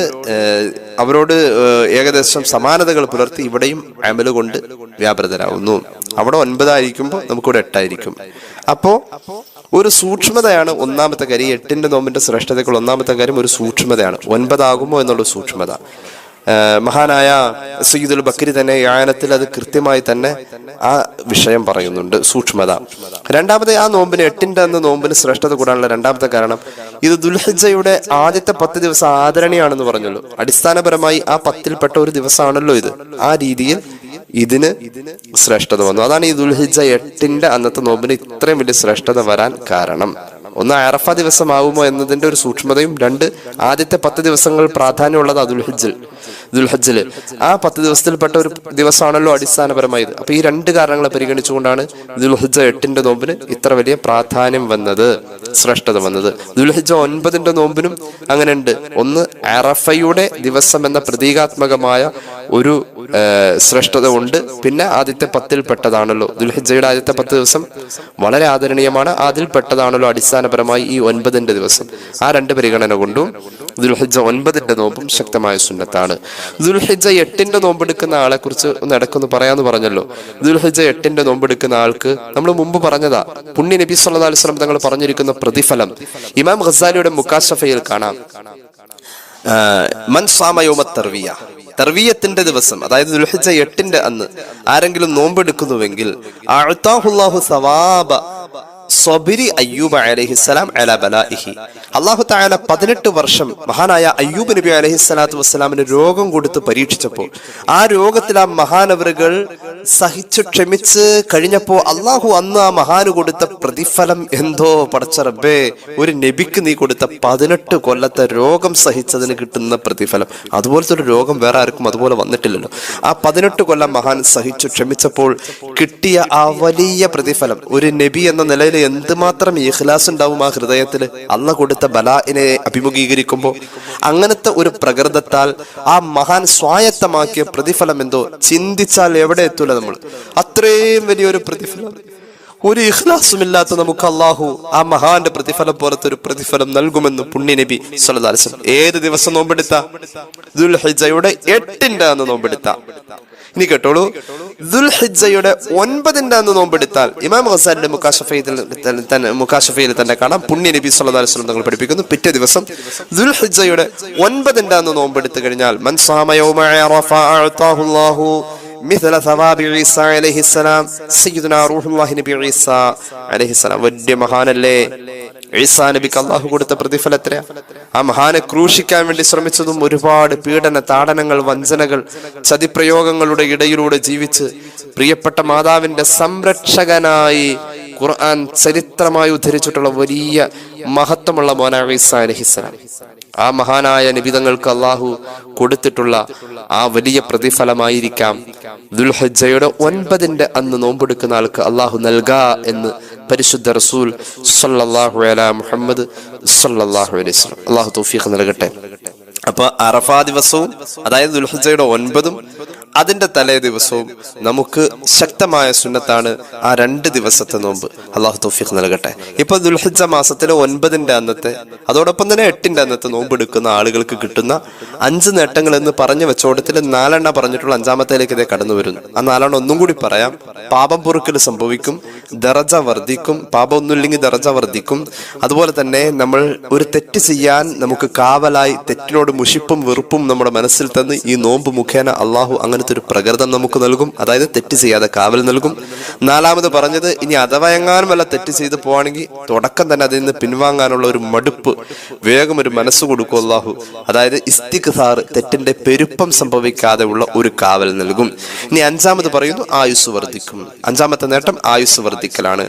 ഏകദേശം സമാനതകൾ പുലർത്തി ഇവിടെയും അമല് കൊണ്ട് വ്യാപൃതരാകുന്നു. അവിടെ 9 ആയിരിക്കുമ്പോൾ നമുക്കിവിടെ 8 ആയിരിക്കും. അപ്പോ ഒരു സൂക്ഷ്മതയാണ് 1ാമത്തെ കാര്യം. 8ന്റെ നോമ്പിന്റെ ശ്രേഷ്ഠതകൾ 1ാമത്തെ കാര്യം ഒരു സൂക്ഷ്മതയാണ്. 9 ആകുമോ എന്നുള്ള സൂക്ഷ്മത. മഹാനായ സയ്യിദുൽ ബക്കരി തന്നെ യാനത്തിൽ അത് കൃത്യമായി തന്നെ ആ വിഷയം പറയുന്നുണ്ട്, സൂക്ഷ്മത. രണ്ടാമത്തെ ആ നോമ്പിന് 8ന്റെ അന്ന് നോമ്പിന് ശ്രേഷ്ഠത കൂടാനുള്ള രണ്ടാമത്തെ കാരണം ഇത് ദുൽഹിജ്ജയുടെ ആദ്യത്തെ 10 ദിവസം ആദരണീയാണെന്ന് പറഞ്ഞല്ലോ. അടിസ്ഥാനപരമായി ആ 10ൽപ്പെട്ട ഒരു ദിവസമാണല്ലോ ഇത്. ആ രീതിയിൽ ഇതിന് ശ്രേഷ്ഠത വന്നു. അതാണ് ഈ ദുൽഹിജ്ജ 8ന്റെ അന്നത്തെ നോമ്പിന് ഇത്രയും വലിയ ശ്രേഷ്ഠത വരാൻ കാരണം. ഒന്ന്, അറഫ ദിവസമാവുമോ എന്നതിന്റെ ഒരു സൂക്ഷ്മതയും, 2, ആദ്യത്തെ 10 ദിവസങ്ങൾ പ്രാധാന്യമുള്ളത് ദുൽഹജ്ജില് ആ 10 ദിവസത്തിൽപ്പെട്ട ഒരു ദിവസമാണല്ലോ അടിസ്ഥാനപരമായത്. അപ്പൊ ഈ 2 കാരണങ്ങളെ പരിഗണിച്ചുകൊണ്ടാണ് ദുൽഹജ്ജ 8ന്റെ നോമ്പിന് ഇത്ര വലിയ പ്രാധാന്യം വന്നത്, ശ്രേഷ്ഠത വന്നത്. ദുൽഹജ്ജ 9ന്റെ നോമ്പിനും അങ്ങനെ ഉണ്ട്. ഒന്ന്, അറഫയുടെ ദിവസം എന്ന പ്രതീകാത്മകമായ ഒരു ശ്രേഷ്ഠത ഉണ്ട്. പിന്നെ ആദ്യത്തെ 10ൽപ്പെട്ടതാണല്ലോ ദുൽഹജ്ജയുടെ ആദ്യത്തെ 10 ദിവസം വളരെ ആദരണീയമാണ്. അതിൽപ്പെട്ടതാണല്ലോ അടിസ്ഥാനപരമായി ഈ 9ന്റെ ദിവസം. ആ 2 പരിഗണന കൊണ്ടും ദുൽഹജ്ജ 9ന്റെ നോമ്പും ശക്തമായ സുന്നത്താണ്. ദുൽഹജ്ജ 8ന്റെ നോമ്പെടുക്കുന്ന ആളെ കുറിച്ച് ഒന്ന് ഇടക്കൊന്ന് പറയാന്ന് പറഞ്ഞല്ലോ. ദുൽഹജ്ജ 8ന്റെ നോമ്പെടുക്കുന്ന ആൾക്ക് നമ്മൾ മുമ്പ് പറഞ്ഞതാ, പുണ്യ നബി സല്ലല്ലാഹു അലൈഹി വസല്ലം തങ്ങൾ പറഞ്ഞിരിക്കുന്ന പ്രതിഫലം ഇമാം ഖസാലിയുടെ മുക്കാശഫയിൽ കാണാം. മൻ സാമ യൗമ തർവിയ, തർവിയത്തിന്റെ ദിവസം, അതായത് ദുൽഹിജ്ജ 8ന്റെ അന്ന് ആരെങ്കിലും നോമ്പെടുക്കുന്നുവെങ്കിൽ അഅതാഹുല്ലാഹു സവാബ സ്വബിരി അയ്യൂബ അലൈഹിസ്സലാം അലാ ബലാഇഹി, അല്ലാഹു തആല 18 വർഷം മഹാനായ അയ്യൂബ് നബി അലൈഹിസ്സലാത്തു വസ്സലാമിന് രോഗം കൊടുത്ത് പരീക്ഷിച്ചപ്പോൾ ആ രോഗത്തിൽ ആ മഹാനവറുകൾ സഹിച്ചു ക്ഷമിച്ച് കഴിഞ്ഞപ്പോൾ അള്ളാഹു അന്ന് ആ മഹാന് കൊടുത്ത പ്രതിഫലം എന്തോ പടച്ച റബ്ബേ, ഒരു നബിക്ക് നീ കൊടുത്ത 18 കൊല്ലത്തെ രോഗം സഹിച്ചതിന് കിട്ടുന്ന പ്രതിഫലം, അതുപോലത്തെ ഒരു രോഗം വേറെ ആർക്കും അതുപോലെ വന്നിട്ടില്ലല്ലോ. ആ 18 കൊല്ലം മഹാൻ സഹിച്ചു ക്ഷമിച്ചപ്പോൾ കിട്ടിയ ആ വലിയ പ്രതിഫലം, ഒരു നബി എന്ന നിലയിൽ എന്തുമാത്രം ഇഖ്ലാസ് ഉണ്ടാവും ആ ഹൃദയത്തിൽ അള്ളാഹ് കൊടുത്ത ബലാഇനെ അഭിമുഖീകരിക്കുമ്പോൾ. അങ്ങനത്തെ ഒരു പ്രകൃതത്താൽ ആ മഹാൻ സ്വായത്തമാക്കിയ പ്രതിഫലം എന്തോ ചിന്തിച്ചാൽ എവിടെ എത്തൂല നമ്മൾ. അത്രയും വലിയൊരു പ്രതിഫലം ഒരു ഇഖ്ലാസുമില്ലാത്ത നമുക്ക് അള്ളാഹു ആ മഹാന്റെ പ്രതിഫലം പോലത്തെ ഒരു പ്രതിഫലം നൽകുമെന്ന് പുണ്യ നബി സല്ലല്ലാഹു അലൈഹി വസല്ലം. ഏത് ദിവസം നോമ്പെടുത്ത? ദുൽഹിജ്ജയുടെ 8ന്റെ അന്ന് നോമ്പെടുത്ത. ഇനി കേട്ടോളൂ, ദുൽഹിജ്ജയുടെ 9ന്റെ അന്ന് നോമ്പെടുത്താൽ ഇമാം ഖസാലിന്റെ മുക്കാശഫയിൽ തന്നെ കാണാം, പുണ്യ നബി സല്ലല്ലാഹു അലൈഹി വസല്ലം തങ്ങൾ പഠിപ്പിക്കുന്നു, പിറ്റേ ദിവസം ദുൽഹിജ്ജയുടെ 9ന്റെ അന്ന് നോമ്പെടുത്തു കഴിഞ്ഞാൽ മൻ സാമ യൗമ അറഫ അഅതാഹുല്ലാഹു മിഥല സവാബി ഈസ അലൈഹിസ്സലാം, സയ്യിദുനാ റൂഹുല്ലാഹി നബി ഈസ അലൈഹിസ്സലാം. വലിയ മഹാനല്ലേ ഈസാ നബിക്ക് അള്ളാഹു കൊടുത്ത പ്രതിഫലം എത്രയാ? ആ മഹാനെ ക്രൂശിക്കാൻ വേണ്ടി ശ്രമിച്ചതും ഒരുപാട് പീഡന, താടനങ്ങൾ, വഞ്ചനകൾ, ചതിപ്രയോഗങ്ങളുടെ ഇടയിലൂടെ ജീവിച്ച് പ്രിയപ്പെട്ട മാതാവിന്റെ സംരക്ഷകനായി ഖുർആൻ ചരിത്രമായി ഉദ്ധരിച്ചിട്ടുള്ള വലിയ മഹത്വമുള്ള മോനാണ് ഈസാ അലൈഹിസ്സലാം. ആ മഹാനായ നബിതങ്ങൾക്ക് അള്ളാഹു കൊടുത്തിട്ടുള്ള ആ വലിയ പ്രതിഫലമായിരിക്കാം ദുൽഹിജ്ജയുടെ 9ന്റെ അന്ന് നോമ്പെടുക്കുന്ന ആൾക്ക് അള്ളാഹു നൽകാ എന്ന് പരിശുദ്ധ റസൂൽ സല്ലല്ലാഹു അലൈഹി മുഹമ്മദ് സല്ലല്ലാഹു അലൈഹി വസല്ലം. അള്ളാഹു തൗഫീഖ് നൽകട്ടെ. അപ്പൊ അറഫ ദിവസവും, അതായത് ദുൽഹിജ്ജയുടെ 9ഉം അതിന്റെ തലേ ദിവസവും നമുക്ക് ശക്തമായ സുന്നത്താണ് ആ 2 ദിവസത്തെ നോമ്പ്. അള്ളാഹു തൗഫീഖ് നൽകട്ടെ. ഇപ്പൊ ദുൽഹിജ്ജ മാസത്തിലെ 9ന്റെ അന്നത്തെ, അതോടൊപ്പം തന്നെ 8ന്റെ അന്നത്തെ നോമ്പ് എടുക്കുന്ന ആളുകൾക്ക് കിട്ടുന്ന 5 നേട്ടങ്ങൾ എന്ന് പറഞ്ഞു വെച്ചോടത്തിൽ 4 പറഞ്ഞിട്ടുള്ള 5ാമത്തേലേക്ക് ഇതേ കടന്നു വരുന്നു. ആ 4 ഒന്നും കൂടി പറയാം. പാപം പൊറുക്കൽ സംഭവിക്കും, ദറജ വർദ്ധിക്കും, പാപം ഒന്നുമില്ലെങ്കിൽ ദറജ വർദ്ധിക്കും. അതുപോലെ തന്നെ നമ്മൾ ഒരു തെറ്റ് ചെയ്യാൻ നമുക്ക് കാവലായി തെറ്റിനോട് മുഷിപ്പും വെറുപ്പും നമ്മുടെ മനസ്സിൽ തന്ന് ഈ നോമ്പ് മുഖേന അള്ളാഹു അങ്ങനത്തെ ഒരു പ്രകൃതം നമുക്ക് നൽകും. അതായത് തെറ്റ് ചെയ്യാതെ കാവൽ നൽകും. 4ാമത് പറഞ്ഞത്, ഇനി അഥവാ എങ്ങാനും വല്ല തെറ്റ് ചെയ്ത് പോവാണെങ്കിൽ തുടക്കം തന്നെ അതിൽ നിന്ന് പിൻവാങ്ങാനുള്ള ഒരു മടുപ്പ്, വേഗം ഒരു മനസ്സ് കൊടുക്കും അള്ളാഹു. അതായത് ഇസ്തിഗ്ഫാർ, തെറ്റിന്റെ പെരുപ്പം സംഭവിക്കാതെ ഉള്ള ഒരു കാവൽ നൽകും. ഇനി 5ാമത് പറയുന്നു, ആയുസ് വർദ്ധിക്കും. 5ാമത്തെ നേട്ടം ആയുസ് വർദ്ധിക്കലാണ്.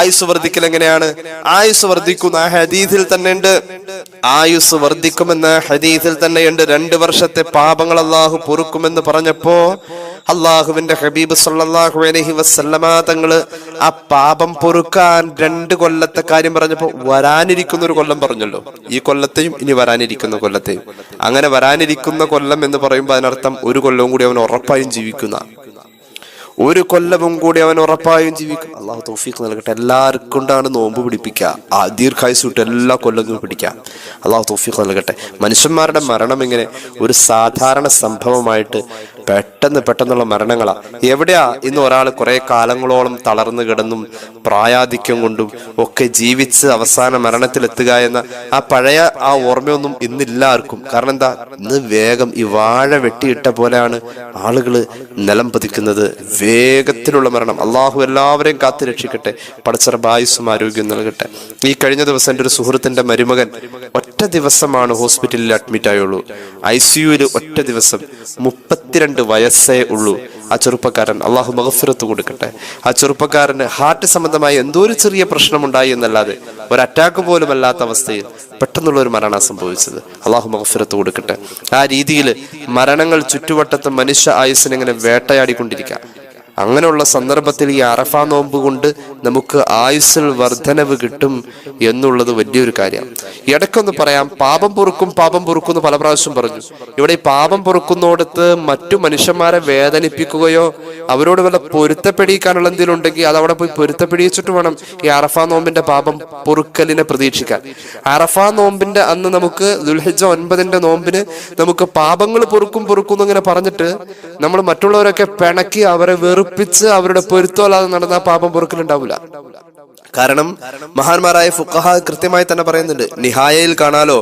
ആയുസ് വർദ്ധിക്കൽ എങ്ങനെയാണ്? ആയുസ് വർദ്ധിക്കുന്ന ആ ഹദീസിൽ തന്നെ ഉണ്ട്. ആയുസ് വർദ്ധിക്കുമെന്ന ഹദീസിൽ തന്നെയുണ്ട്. 2 വർഷത്തെ പാപങ്ങൾ അള്ളാഹു പൊറുക്കുമെന്ന് പറഞ്ഞപ്പോ അള്ളാഹുവിന്റെ ഹബീബ് സല്ലല്ലാഹു അലൈഹി വസല്ലമ തങ്ങള് ആ പാപം പൊറുക്കാൻ 2 കൊല്ലത്തെ കാര്യം പറഞ്ഞപ്പോ വരാനിരിക്കുന്ന ഒരു കൊല്ലം പറഞ്ഞല്ലോ. ഈ കൊല്ലത്തെയും ഇനി വരാനിരിക്കുന്ന കൊല്ലത്തെയും. അങ്ങനെ വരാനിരിക്കുന്ന കൊല്ലം എന്ന് പറയുമ്പോൾ അതിനർത്ഥം ഒരു കൊല്ലവും കൂടി അവൻ ഉറപ്പായും ജീവിക്കുന്ന, ഒരു കൊല്ലവും കൂടി അവൻ ഉറപ്പായും ജീവിക്കും. അള്ളാഹു തൗഫീഖ് നൽകട്ടെ. എല്ലാവർക്കും കൊണ്ടാണ് നോമ്പ് പിടിപ്പിക്കുക, ആ ദീർഘായുസ് വിട്ട് എല്ലാ കൊല്ലങ്ങളും പിടിക്കാം. അള്ളാഹു തൗഫീഖ് നൽകട്ടെ. മനുഷ്യന്മാരുടെ മരണം ഇങ്ങനെ ഒരു സാധാരണ സംഭവമായിട്ട് പെട്ടെന്നുള്ള മരണങ്ങളാ. എവിടെയാ ഇന്ന് ഒരാൾ കുറെ കാലങ്ങളോളം തളർന്നു കിടന്നും പ്രായാധിക്യം കൊണ്ടും ഒക്കെ ജീവിച്ച് അവസാന മരണത്തിലെത്തുക എന്ന ആ പഴയ ആ ഓർമ്മയൊന്നും ഇന്നില്ല ആർക്കും. കാരണം എന്താ, ഇന്ന് വേഗം ഈ വാഴ വെട്ടിയിട്ട പോലെയാണ് ആളുകൾ നിലം പതിക്കുന്നത്. വേഗത്തിലുള്ള മരണം. അള്ളാഹു എല്ലാവരെയും കാത്തു രക്ഷിക്കട്ടെ. പടച്ചറബ് ആയുസ്സും ആരോഗ്യം നൽകട്ടെ. ഈ കഴിഞ്ഞ ദിവസം എൻ്റെ ഒരു സുഹൃത്തിന്റെ മരുമകൻ ഒറ്റ ദിവസമാണ് ഹോസ്പിറ്റലിൽ അഡ്മിറ്റ് ആയുള്ളൂ. ICUവിൽ ഒറ്റ ദിവസം. 32 വയസ്സേ ഉള്ളൂ. ആ ചെറുപ്പക്കാരൻ, അള്ളാഹു മഗ്ഫിറത്ത് കൊടുക്കട്ടെ. ആ ചെറുപ്പക്കാരന് ഹാർട്ട് സംബന്ധമായി എന്തോ ഒരു ചെറിയ പ്രശ്നമുണ്ടായി എന്നല്ലാതെ ഒരു അറ്റാക്ക് പോലും അല്ലാത്ത അവസ്ഥയിൽ പെട്ടെന്നുള്ള ഒരു മരണം സംഭവിച്ചത്. അള്ളാഹു മഗ്ഫിറത്ത് കൊടുക്കട്ടെ. ആ രീതിയിൽ മരണങ്ങൾ ചുറ്റുവട്ടത്ത് മനുഷ്യ ആയുസ്സിനെ ഇങ്ങനെ വേട്ടയാടിക്കൊണ്ടിരിക്കാം. അങ്ങനെയുള്ള സന്ദർഭത്തിൽ ഈ അറഫ നോമ്പ് കൊണ്ട് നമുക്ക് ആയുസ്സിൽ വർധനവ് കിട്ടും എന്നുള്ളത് വലിയൊരു കാര്യമാണ്. ഇടയ്ക്കൊന്ന് പറയാം, പാപം പൊറുക്കും എന്ന് പല പ്രാവശ്യം പറഞ്ഞു. ഇവിടെ ഈ പാപം പൊറുക്കുന്നോടത്ത് മറ്റു മനുഷ്യന്മാരെ വേദനിപ്പിക്കുകയോ അവരോട് വല്ല പൊരുത്തപ്പെടിക്കാനുള്ള എന്തെങ്കിലും ഉണ്ടെങ്കിൽ അത് അവിടെ പോയി പൊരുത്തപ്പെടിച്ചിട്ട് വേണം ഈ അറഫ നോമ്പിന്റെ പാപം പൊറുക്കലിനെ പ്രതീക്ഷിക്കാൻ. അറഫ നോമ്പിന്റെ അന്ന് നമുക്ക് ദുൽഹിജ്ജ 9 നോമ്പിന് നമുക്ക് പാപങ്ങൾ പൊറുക്കും എന്നിങ്ങനെ പറഞ്ഞിട്ട് നമ്മൾ മറ്റുള്ളവരൊക്കെ പിണക്കി അവരെ വെറുപ്പിച്ച് അവരുടെ പൊരുത്തമല്ലാതെ നടന്ന പാപം പൊറുക്കലുണ്ടാവില്ല. കാരണം മഹാന്മാരായ ഫുഖഹ കൃത്യമായി തന്നെ പറയുന്നുണ്ട്. നിഹായയിൽ കാണാലോ,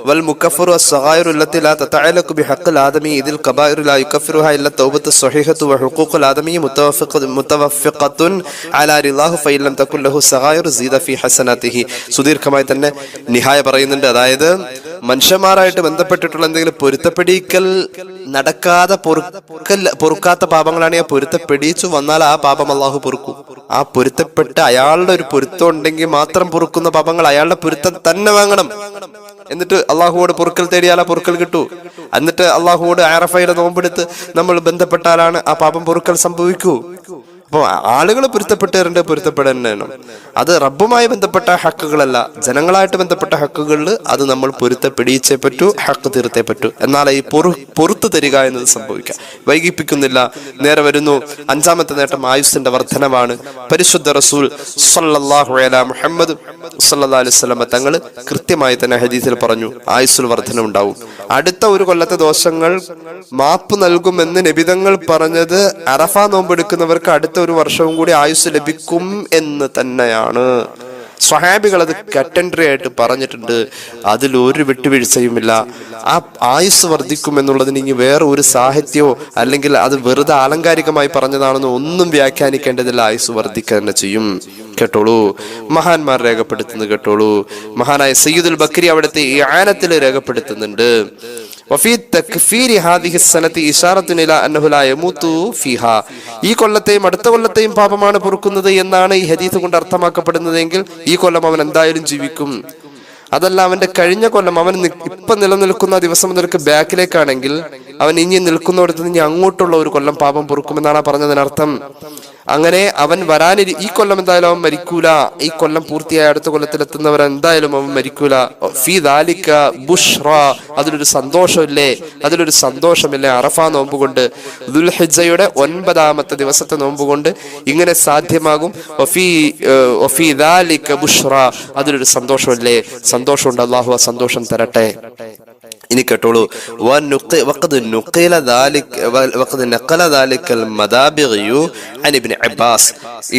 വൽ മുക്കഫിറു അസ്സഗായിറു അല്ലത്തി ലാ തതഅല്ലഖു ബിഹഖ്ഖിൽ ആദമി ഇദിൽ ഖബായിറു ലാ യുകഫിറുഹാ ഇല്ല തൗബത്തു സ്വഹീഹത്തു വ ഹുഖൂഖുൽ ആദമി മുതവഫിഖത്തുൻ അലാ റിളാഹു ഫഇൻ ലം തകുൻ ലഹു സഗായിറു സീദ ഫീ ഹസനാതിഹി. സുദീർഘമായി തന്നെ നിഹായ പറയുന്നുണ്ട്. അതായത് മനുഷ്യന്മാരായിട്ട് ബന്ധപ്പെട്ടിട്ടുള്ള എന്തെങ്കിലും പൊരുത്തപ്പെടിക്കൽ നടക്കാതെ പൊറുക്കാത്ത പാപങ്ങളാണ് ആ പൊരുത്തപ്പെടിച്ചു വന്നാൽ ആ പാപം അള്ളാഹു പൊറുക്കും. ആ പൊരുത്തപ്പെട്ട് അയാളുടെ ഒരു പൊരുത്തം ഉണ്ടെങ്കിൽ മാത്രം പൊറുക്കുന്ന പാപങ്ങൾ അയാളുടെ പൊരുത്തം തന്നെ വാങ്ങണം. എന്നിട്ട് അള്ളാഹുവോട് പൊറുക്കൽ തേടിയാൽ ആ പൊറുക്കൽ കിട്ടൂ. എന്നിട്ട് അള്ളാഹുവോട് അറഫയുടെ നോമ്പെടുത്ത് നമ്മൾ ബന്ധപ്പെട്ടാലാണ് ആ പാപം പൊറുക്കൽ സംഭവിക്കൂ. അപ്പോൾ ആളുകൾ പൊരുത്തപ്പെടണം. അത് റബ്ബുമായി ബന്ധപ്പെട്ട ഹക്കുകളല്ല, ജനങ്ങളായിട്ട് ബന്ധപ്പെട്ട ഹക്കുകളിൽ അത് നമ്മൾ പൊരുത്തപ്പെടിച്ചേ പറ്റൂ, ഹക്ക് തീർത്തേ പറ്റൂ. എന്നാൽ ഈ പൊറുത്തു തരിക എന്നത് സംഭവിക്കാം. വൈകിപ്പിക്കുന്നില്ല, നേരെ വരുന്നു. 5ാമത്തെ നേട്ടം ആയുസ്സിന്റെ വർധനവാണ്. പരിശുദ്ധ റസൂൽ സല്ലല്ലാഹു അലൈഹി മുഹമ്മദ് സല്ലല്ലാഹു അലൈഹി വസല്ലം തങ്ങൾ കൃത്യമായി തന്നെ ഹദീസിൽ പറഞ്ഞു, ആയുസ്സിൽ വർധന ഉണ്ടാവും. അടുത്ത ഒരു കൊല്ലത്തെ ദോഷങ്ങൾ മാപ്പ് നൽകുമെന്ന് നബിതങ്ങൾ പറഞ്ഞത് അറഫ നോമ്പെടുക്കുന്നവർക്ക് അടുത്ത ഒരു വർഷവും കൂടി ആയുസ് ലഭിക്കും എന്ന് തന്നെയാണ്. സ്വഹാബികൾ അത് കറ്റൻട്രി ആയിട്ട് പറഞ്ഞിട്ടുണ്ട്. അതിലൊരു വിട്ടുവീഴ്ചയുമില്ല. ആ ആയുസ് വർദ്ധിക്കും എന്നുള്ളതിന് ഇനി വേറെ ഒരു സാഹിത്യമോ അല്ലെങ്കിൽ അത് വെറുതെ ആലങ്കാരികമായി പറഞ്ഞതാണെന്ന് ഒന്നും വ്യാഖ്യാനിക്കേണ്ടതില്ല. ആയുസ് വർദ്ധിക്കുക തന്നെ ചെയ്യും. കേട്ടോളൂ, മഹാന്മാർ രേഖപ്പെടുത്തുന്നത് കേട്ടോളൂ. മഹാനായ സയ്യിദുൽ ബക്രി അവിടുത്തെ ഈ ആനത്തിൽ രേഖപ്പെടുത്തുന്നുണ്ട്. ഈ കൊല്ലത്തെയും അടുത്ത കൊല്ലത്തെയും പാപമാണ് പൊറുക്കുന്നത് എന്നാണ് ഈ ഹദീസ് കൊണ്ട് അർത്ഥമാക്കപ്പെടുന്നതെങ്കിൽ ഈ കൊല്ലം അവൻ എന്തായാലും ജീവിക്കും. അതല്ല, അവന്റെ കഴിഞ്ഞ കൊല്ലം അവൻ ഇപ്പൊ നിലനിൽക്കുന്ന ദിവസം മുതൽക്ക് ബാക്കിലേക്കാണെങ്കിൽ അവൻ ഇനി നിൽക്കുന്നിടത്ത് ഇനി അങ്ങോട്ടുള്ള ഒരു കൊല്ലം പാപം പൊറുക്കുമെന്നാണ് പറഞ്ഞതിനർത്ഥം. അങ്ങനെ അവൻ ഈ കൊല്ലം എന്തായാലും അവൻ മരിക്കൂല. ഈ കൊല്ലം പൂർത്തിയായ അടുത്ത കൊല്ലത്തിലെത്തുന്നവർ എന്തായാലും അവൻ മരിക്കൂല. ഫീ ദാലിക ബുഷ്റ, അതിലൊരു സന്തോഷമില്ലേ, അതിലൊരു സന്തോഷമില്ലേ. അറഫ നോമ്പ് കൊണ്ട്, ദുൽഹിജ്ജയുടെ 9ാമത്തെ ദിവസത്തെ നോമ്പ് കൊണ്ട് ഇങ്ങനെ സാധ്യമാകും. ഫീ ദാലിക ബുഷ്റ, അതിലൊരു സന്തോഷമില്ലേ, സന്തോഷമുണ്ട്. അല്ലാഹു ആ സന്തോഷം തരട്ടെ. ഇനി കേട്ടോളൂ.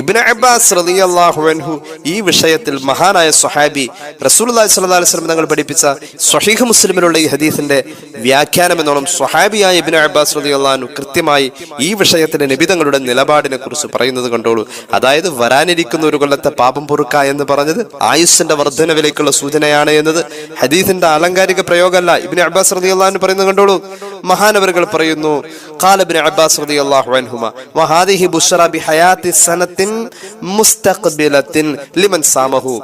ഇബ്നു അബ്ബാസ് റളിയല്ലാഹു അൻഹു ഈ വിഷയത്തിൽ മഹാനായ സ്വഹാബി റസൂലുള്ളാഹി സ്വല്ലല്ലാഹു അലൈഹി വസല്ലം തങ്ങൾ പഠിപ്പിച്ച സ്വഹീഹ് മുസ്ലിമിലുള്ള ഈ ഹദീസിന്റെ വ്യാഖ്യാനം എന്നോണം സ്വഹാബിയായ ഇബ്നു അബ്ബാസ് റളിയല്ലാഹു അൻഹു കൃത്യമായി ഈ വിഷയത്തിന്റെ നബി തങ്ങളുടെ നിലപാടിനെ കുറിച്ച് പറയുന്നത് കണ്ടോളൂ. അതായത് വരാനിരിക്കുന്ന ഒരു കൊല്ലത്തെ പാപം പൊറുക്ക എന്ന് പറഞ്ഞത് ആയുസ്സിന്റെ വർധനവിലേക്കുള്ള സൂചനയാണ് എന്നത് ഹദീസിന്റെ ആലങ്കാരിക പ്രയോഗമല്ല. ഇബ്നു അബ്ബാസ് റളിയല്ലാഹു അൻഹു പറയുന്നത് കണ്ടോളൂ. മഹാനവറുകൾ പറയുന്നു, ഖാല ഇബ്നു അബ്ബാസ് റളിയല്ലാഹു അൻഹുമാ വഹാദിഹി ബുശ്റ ബിഹയാത്തി സനത്തിൻ മുസ്തഖ്ബിലത്തിൻ ലിമൻ സാമഹു.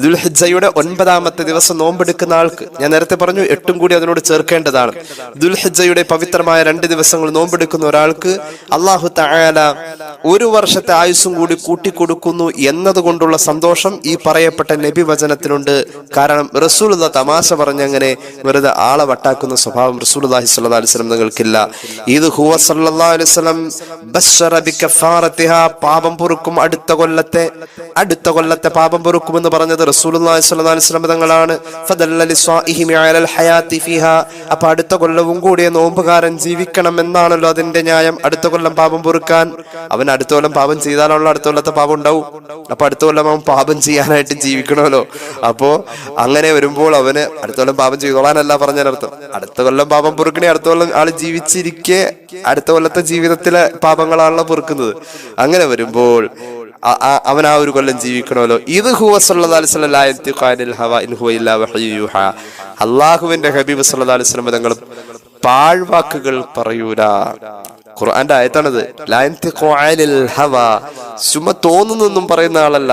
ദുൽഹിജ്ജയുടെ 9ാമത്തെ ദിവസം നോമ്പെടുക്കുന്ന ആൾക്ക്, ഞാൻ നേരത്തെ പറഞ്ഞു 8 കൂടി അതിനോട് ചേർക്കേണ്ടതാണ്. ദുൽഹിജ്ജയുടെ പവിത്രമായ 2 ദിവസങ്ങൾ നോമ്പെടുക്കുന്ന ഒരാൾക്ക് അല്ലാഹു തആല ഒരു വർഷത്തെ ആയുസ്സും കൂടി കൂട്ടിക്കൊടുക്കുന്നു എന്നതുകൊണ്ടുള്ള സന്തോഷം ഈ പറയപ്പെട്ട നബി വചനത്തിനുണ്ട്. കാരണം റസൂലുള്ളാഹി തമാശ പറഞ്ഞങ്ങനെ വെറുതെ ആളെ വട്ടാക്കുന്ന സ്വഭാവം റസൂലുള്ളാഹി സ്വല്ലല്ലാഹു അലൈഹി വസല്ലം തങ്ങൾക്കില്ല. ഇത് ഹുവ സല്ലല്ലാഹു അലൈഹി വസല്ലം ബശ്ശറ ബികഫാറതിഹാ, പാപം പൊറുക്കും അടുത്ത കൊല്ലത്തെ പാപം പൊറുക്കുമെന്ന് പറഞ്ഞത് പറഞ്ഞത് റസൂലുള്ളാഹി സ്വല്ലല്ലാഹു അലൈഹി വസല്ലം തങ്ങളാണ്. ഫദല്ല ലിസ്വാഇഹി അലൽ ഹയാതി ഫിഹാ. അപ്പൊ അടുത്ത കൊല്ലവും കൂടിയ നോമ്പുകാരൻ ജീവിക്കണം എന്നാണല്ലോ അതിന്റെ ന്യായം. അടുത്ത കൊല്ലം പാപം പൊറുക്കാൻ. അവൻ അടുത്ത കൊല്ലം പാപം ചെയ്താലുള്ള അടുത്ത കൊല്ലത്തെ പാപം ഉണ്ടാവും. അപ്പൊ അടുത്ത കൊല്ലം അവൻ പാപം ചെയ്യാനായിട്ട് ജീവിക്കണമല്ലോ. അപ്പോ അങ്ങനെ വരുമ്പോൾ അവന് അടുത്ത കൊല്ലം പാപം ചെയ്തോളാനല്ല പറഞ്ഞതിനർത്ഥം. അടുത്ത കൊല്ലം പാപം പൊറുക്കണേ. അടുത്ത കൊല്ലം ആള് ജീവിച്ചിരിക്കെ അടുത്ത കൊല്ലത്തെ ജീവിതത്തിലെ പാപങ്ങളാണല്ലോ പൊറുക്കുന്നത്. അങ്ങനെ വരുമ്പോൾ അവൻ ആ ഒരു കൊല്ലം ജീവിക്കണമല്ലോ. ഇത് അള്ളാഹുവിന്റെ ഹബീബ് സല്ലല്ലാഹു അലൈഹി വസല്ലം തങ്ങൾ പാഴ്വാക്കുകൾ പറയൂല. ഖുർആന്റെ ആയത്താണത്. ചുമ തോന്നുന്നൊന്നും പറയുന്ന ആളല്ല,